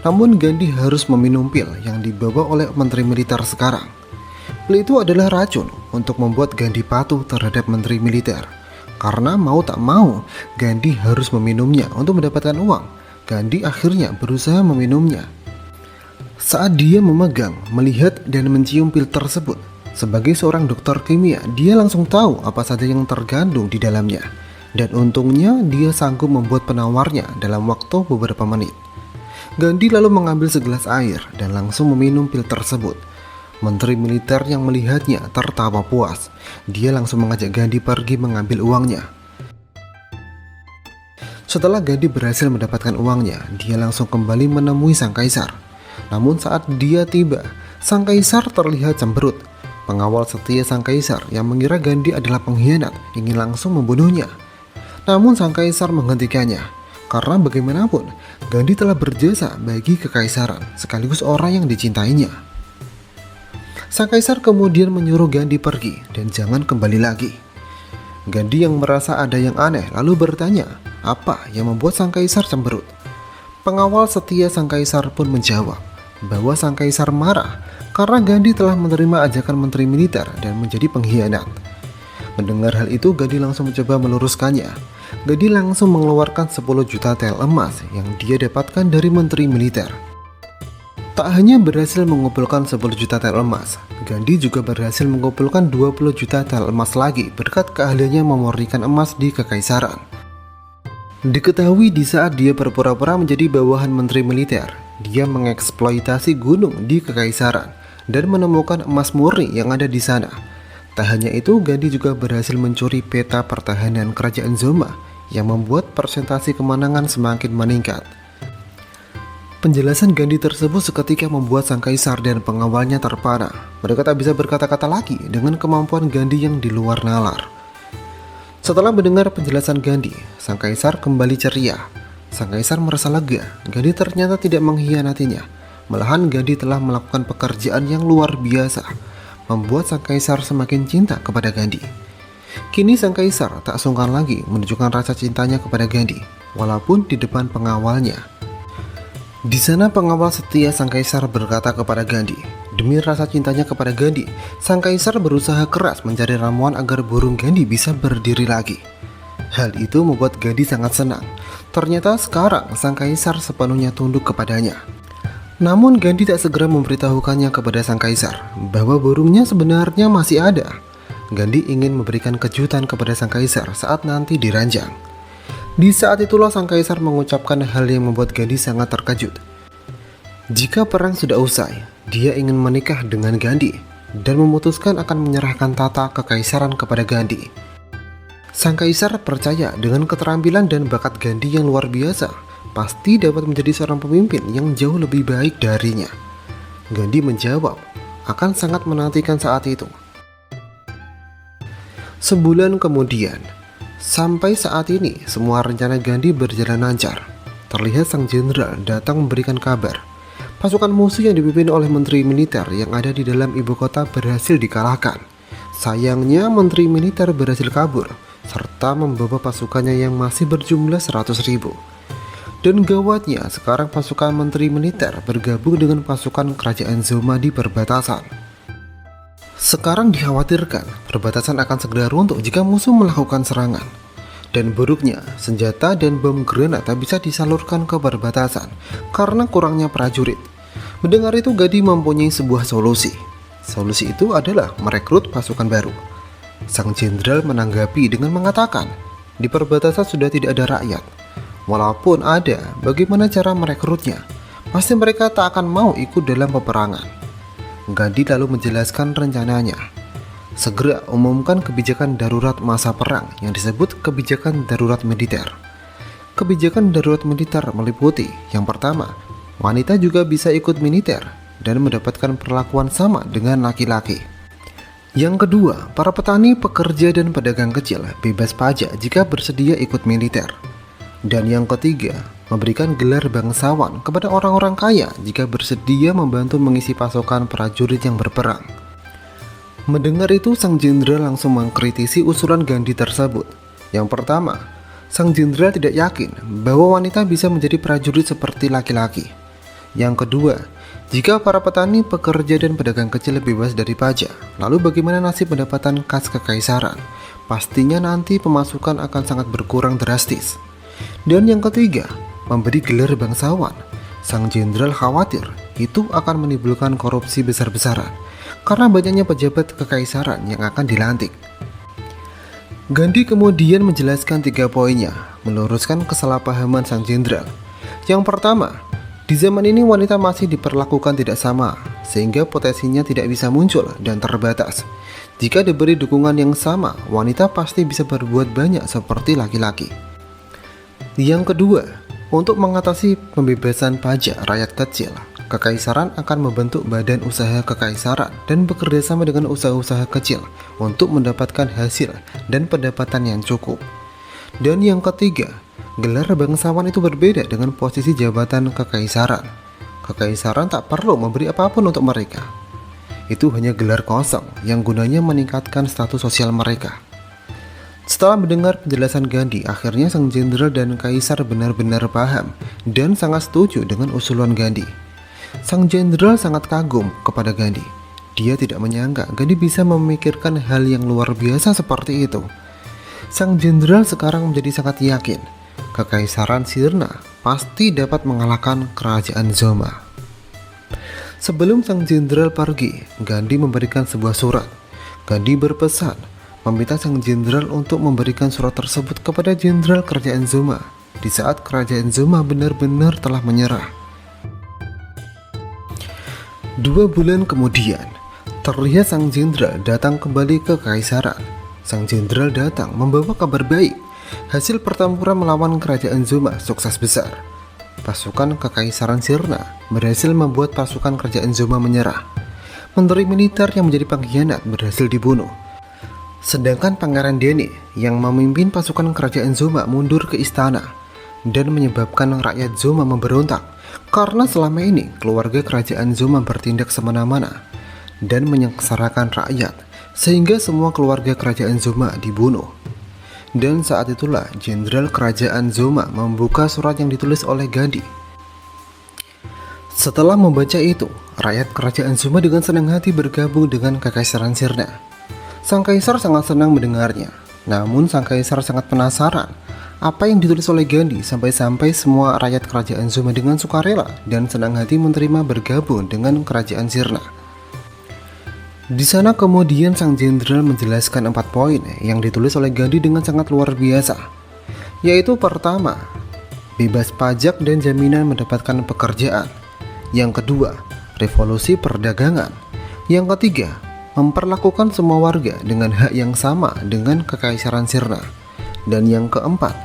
Namun Gandhi harus meminum pil yang dibawa oleh menteri militer sekarang. Pil itu adalah racun untuk membuat Gandhi patuh terhadap menteri militer. Karena mau tak mau, Gandhi harus meminumnya untuk mendapatkan uang. Gandhi akhirnya berusaha meminumnya. Saat dia memegang, melihat, dan mencium pil tersebut, sebagai seorang dokter kimia, dia langsung tahu apa saja yang terkandung di dalamnya. Dan untungnya dia sanggup membuat penawarnya dalam waktu beberapa menit. Gandhi lalu mengambil segelas air dan langsung meminum pil tersebut. Menteri militer yang melihatnya tertawa puas. Dia langsung mengajak Gandhi pergi mengambil uangnya. Setelah Gandhi berhasil mendapatkan uangnya, dia langsung kembali menemui sang kaisar. Namun saat dia tiba, sang kaisar terlihat cemberut. Pengawal setia sang kaisar yang mengira Gandhi adalah pengkhianat ingin langsung membunuhnya. Namun sang kaisar menghentikannya. Karena bagaimanapun, Gandhi telah berjasa bagi kekaisaran sekaligus orang yang dicintainya. Sang kaisar kemudian menyuruh Gandhi pergi dan jangan kembali lagi. Gandhi yang merasa ada yang aneh lalu bertanya, apa yang membuat sang kaisar cemberut? Pengawal setia sang kaisar pun menjawab bahwa sang kaisar marah karena Gandhi telah menerima ajakan menteri militer dan menjadi pengkhianat. Mendengar hal itu, Gandhi langsung mencoba meluruskannya. Gandhi langsung mengeluarkan 10 juta tel emas yang dia dapatkan dari menteri militer. Tak hanya berhasil mengumpulkan 10 juta tel emas, Gandhi juga berhasil mengumpulkan 20 juta tel emas lagi berkat keahliannya memurnikan emas di kekaisaran. Diketahui di saat dia berpura-pura menjadi bawahan menteri militer, dia mengeksploitasi gunung di kekaisaran dan menemukan emas murni yang ada di sana. Tak hanya itu, Gandhi juga berhasil mencuri peta pertahanan kerajaan Zoma yang membuat persentase kemenangan semakin meningkat. Penjelasan Gandhi tersebut seketika membuat sang kaisar dan pengawalnya terpana. Mereka tak bisa berkata-kata lagi dengan kemampuan Gandhi yang di luar nalar. Setelah mendengar penjelasan Gandhi, sang kaisar kembali ceria. Sang kaisar merasa lega, Gandhi ternyata tidak mengkhianatinya. Malahan Gandhi telah melakukan pekerjaan yang luar biasa, membuat sang kaisar semakin cinta kepada Gandhi. Kini sang kaisar tak sungkan lagi menunjukkan rasa cintanya kepada Gandhi, walaupun di depan pengawalnya. Di sana pengawal setia sang kaisar berkata kepada Gandhi, demi rasa cintanya kepada Gandhi, sang kaisar berusaha keras mencari ramuan agar burung Gandhi bisa berdiri lagi. Hal itu membuat Gandhi sangat senang. Ternyata sekarang sang kaisar sepenuhnya tunduk kepadanya. Namun Gandhi tak segera memberitahukannya kepada sang kaisar bahwa burungnya sebenarnya masih ada. Gandhi ingin memberikan kejutan kepada sang kaisar saat nanti diranjang. Di saat itulah sang kaisar mengucapkan hal yang membuat Gandhi sangat terkejut. Jika perang sudah usai, dia ingin menikah dengan Gandhi dan memutuskan akan menyerahkan tata kekaisaran kepada Gandhi. Sang kaisar percaya dengan keterampilan dan bakat Gandhi yang luar biasa, pasti dapat menjadi seorang pemimpin yang jauh lebih baik darinya. Gandhi menjawab, akan sangat menantikan saat itu. Sebulan kemudian, sampai saat ini semua rencana Gandhi berjalan lancar. Terlihat sang jenderal datang memberikan kabar. Pasukan musuh yang dipimpin oleh menteri militer yang ada di dalam ibu kota berhasil dikalahkan. Sayangnya menteri militer berhasil kabur serta membawa pasukannya yang masih berjumlah 100.000. Dan gawatnya, sekarang pasukan menteri militer bergabung dengan pasukan kerajaan Zoma di perbatasan. Sekarang dikhawatirkan perbatasan akan segera runtuh jika musuh melakukan serangan. Dan buruknya, senjata dan bom granat tak bisa disalurkan ke perbatasan karena kurangnya prajurit. Mendengar itu, Gandhi mempunyai sebuah solusi. Solusi itu adalah merekrut pasukan baru. Sang jenderal menanggapi dengan mengatakan, di perbatasan sudah tidak ada rakyat. Walaupun ada, bagaimana cara merekrutnya? Pasti mereka tak akan mau ikut dalam peperangan. Gandhi lalu menjelaskan rencananya. Segera umumkan kebijakan darurat masa perang yang disebut kebijakan darurat militer. Kebijakan darurat militer meliputi, yang pertama, wanita juga bisa ikut militer dan mendapatkan perlakuan sama dengan laki-laki. Yang kedua, para petani, pekerja, dan pedagang kecil bebas pajak jika bersedia ikut militer. Dan yang ketiga, memberikan gelar bangsawan kepada orang-orang kaya jika bersedia membantu mengisi pasokan prajurit yang berperang. Mendengar itu, sang jenderal langsung mengkritisi usulan Gandhi tersebut. Yang pertama, sang jenderal tidak yakin bahwa wanita bisa menjadi prajurit seperti laki-laki. Yang kedua, jika para petani, pekerja, dan pedagang kecil bebas dari pajak, lalu bagaimana nasib pendapatan kas kekaisaran? Pastinya nanti pemasukan akan sangat berkurang drastis. Dan yang ketiga, memberi gelar bangsawan. Sang jenderal khawatir itu akan menimbulkan korupsi besar-besaran karena banyaknya pejabat kekaisaran yang akan dilantik. Gandhi kemudian menjelaskan 3 poinnya, meluruskan kesalahpahaman sang jenderal. Yang pertama, di zaman ini wanita masih diperlakukan tidak sama, sehingga potensinya tidak bisa muncul dan terbatas. Jika diberi dukungan yang sama, wanita pasti bisa berbuat banyak seperti laki-laki. Yang kedua, untuk mengatasi pembebasan pajak rakyat kecil, kekaisaran akan membentuk badan usaha kekaisaran dan bekerja sama dengan usaha-usaha kecil untuk mendapatkan hasil dan pendapatan yang cukup. Dan yang ketiga, Gelar bangsawan itu berbeda dengan posisi jabatan kekaisaran. Kekaisaran tak perlu memberi apapun untuk mereka. Itu hanya gelar kosong yang gunanya meningkatkan status sosial mereka. Setelah mendengar penjelasan Gandhi, akhirnya sang jenderal dan kaisar benar-benar paham dan sangat setuju dengan usulan Gandhi. Sang jenderal sangat kagum kepada Gandhi. Dia tidak menyangka Gandhi bisa memikirkan hal yang luar biasa seperti itu. Sang jenderal sekarang menjadi sangat yakin Kekaisaran Sirna pasti dapat mengalahkan kerajaan Zoma. Sebelum sang jenderal pergi, Gandhi memberikan sebuah surat. Gandhi berpesan meminta sang jenderal untuk memberikan surat tersebut kepada jenderal kerajaan Zoma di saat kerajaan Zoma benar-benar telah menyerah. 2 bulan kemudian, terlihat sang jenderal datang kembali ke kekaisaran. Sang jenderal datang membawa kabar baik. Hasil pertempuran melawan kerajaan Zoma sukses besar. Pasukan kekaisaran Sirna berhasil membuat pasukan kerajaan Zoma menyerah. Menteri militer yang menjadi pengkhianat berhasil dibunuh. Sedangkan Pangeran Dene yang memimpin pasukan kerajaan Zoma mundur ke istana dan menyebabkan rakyat Zoma memberontak karena selama ini keluarga kerajaan Zoma bertindak semena-mena dan menyengsarakan rakyat sehingga semua keluarga kerajaan Zoma dibunuh. Dan saat itulah jenderal kerajaan Zoma membuka surat yang ditulis oleh Gandhi. Setelah membaca itu, rakyat kerajaan Zoma dengan senang hati bergabung dengan kekaisaran Sirna. Sang kaisar sangat senang mendengarnya. Namun sang kaisar sangat penasaran apa yang ditulis oleh Gandhi sampai-sampai semua rakyat kerajaan Zoma dengan sukarela dan senang hati menerima bergabung dengan kerajaan Sirna. Di sana kemudian sang jenderal menjelaskan 4 poin yang ditulis oleh Gandhi dengan sangat luar biasa, yaitu pertama, bebas pajak dan jaminan mendapatkan pekerjaan. Yang kedua, revolusi perdagangan. Yang ketiga, memperlakukan semua warga dengan hak yang sama dengan kekaisaran Sirna. Dan yang keempat,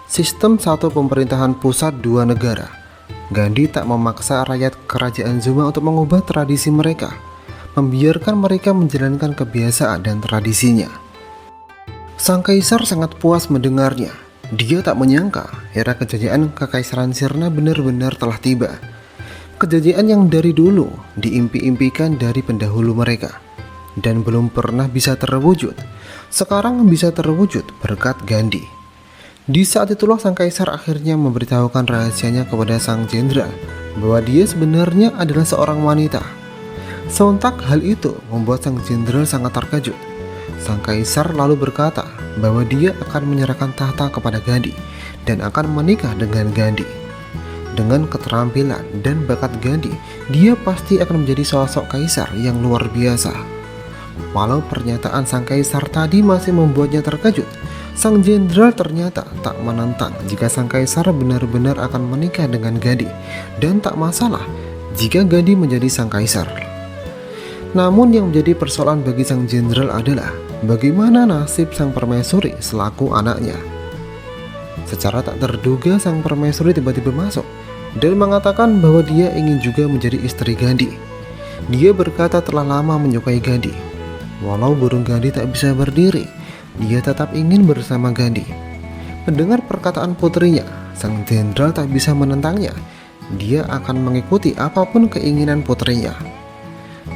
sistem satu pemerintahan pusat 2 negara. Gandhi tak memaksa rakyat kerajaan Zoma untuk mengubah tradisi mereka, membiarkan mereka menjalankan kebiasaan dan tradisinya. Sang kaisar sangat puas mendengarnya. Dia tak menyangka era kejayaan kekaisaran Sirna benar-benar telah tiba. Kejayaan yang dari dulu diimpi-impikan dari pendahulu mereka dan belum pernah bisa terwujud, sekarang bisa terwujud berkat Gandhi. Di saat itulah sang kaisar akhirnya memberitahukan rahasianya kepada sang jenderal bahwa dia sebenarnya adalah seorang wanita. Sontak hal itu membuat sang jenderal sangat terkejut. Sang kaisar lalu berkata bahwa dia akan menyerahkan tahta kepada Gandhi dan akan menikah dengan Gandhi. Dengan keterampilan dan bakat Gandhi, dia pasti akan menjadi sosok kaisar yang luar biasa. Walau pernyataan sang kaisar tadi masih membuatnya terkejut, sang jenderal ternyata tak menentang jika sang kaisar benar-benar akan menikah dengan Gandhi dan tak masalah jika Gandhi menjadi sang kaisar. Namun yang menjadi persoalan bagi sang jenderal adalah bagaimana nasib sang permaisuri selaku anaknya. Secara tak terduga sang permaisuri tiba-tiba masuk dan mengatakan bahwa dia ingin juga menjadi istri Gandhi. Dia berkata telah lama menyukai Gandhi. Walau burung Gandhi tak bisa berdiri, dia tetap ingin bersama Gandhi. Mendengar perkataan putrinya, sang jenderal tak bisa menentangnya. Dia akan mengikuti apapun keinginan putrinya.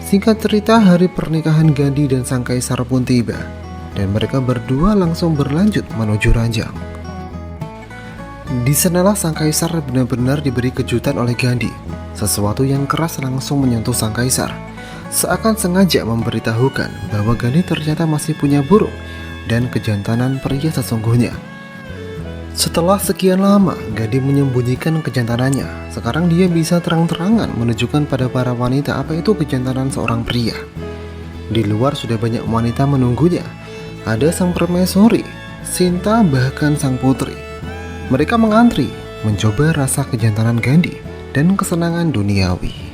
Singkat cerita, hari pernikahan Gandhi dan sang kaisar pun tiba, dan mereka berdua langsung berlanjut menuju ranjang. Di sanalah sang kaisar benar-benar diberi kejutan oleh Gandhi. Sesuatu yang keras langsung menyentuh sang kaisar, seakan sengaja memberitahukan bahwa Gandhi ternyata masih punya burung dan kejantanan pria sesungguhnya. Setelah sekian lama Gandhi menyembunyikan kejantanannya, sekarang dia bisa terang-terangan menunjukkan pada para wanita apa itu kejantanan seorang pria. Di luar sudah banyak wanita menunggunya. Ada sang permaisuri, Sinta, bahkan sang putri. Mereka mengantri mencoba rasa kejantanan Gandhi dan kesenangan duniawi.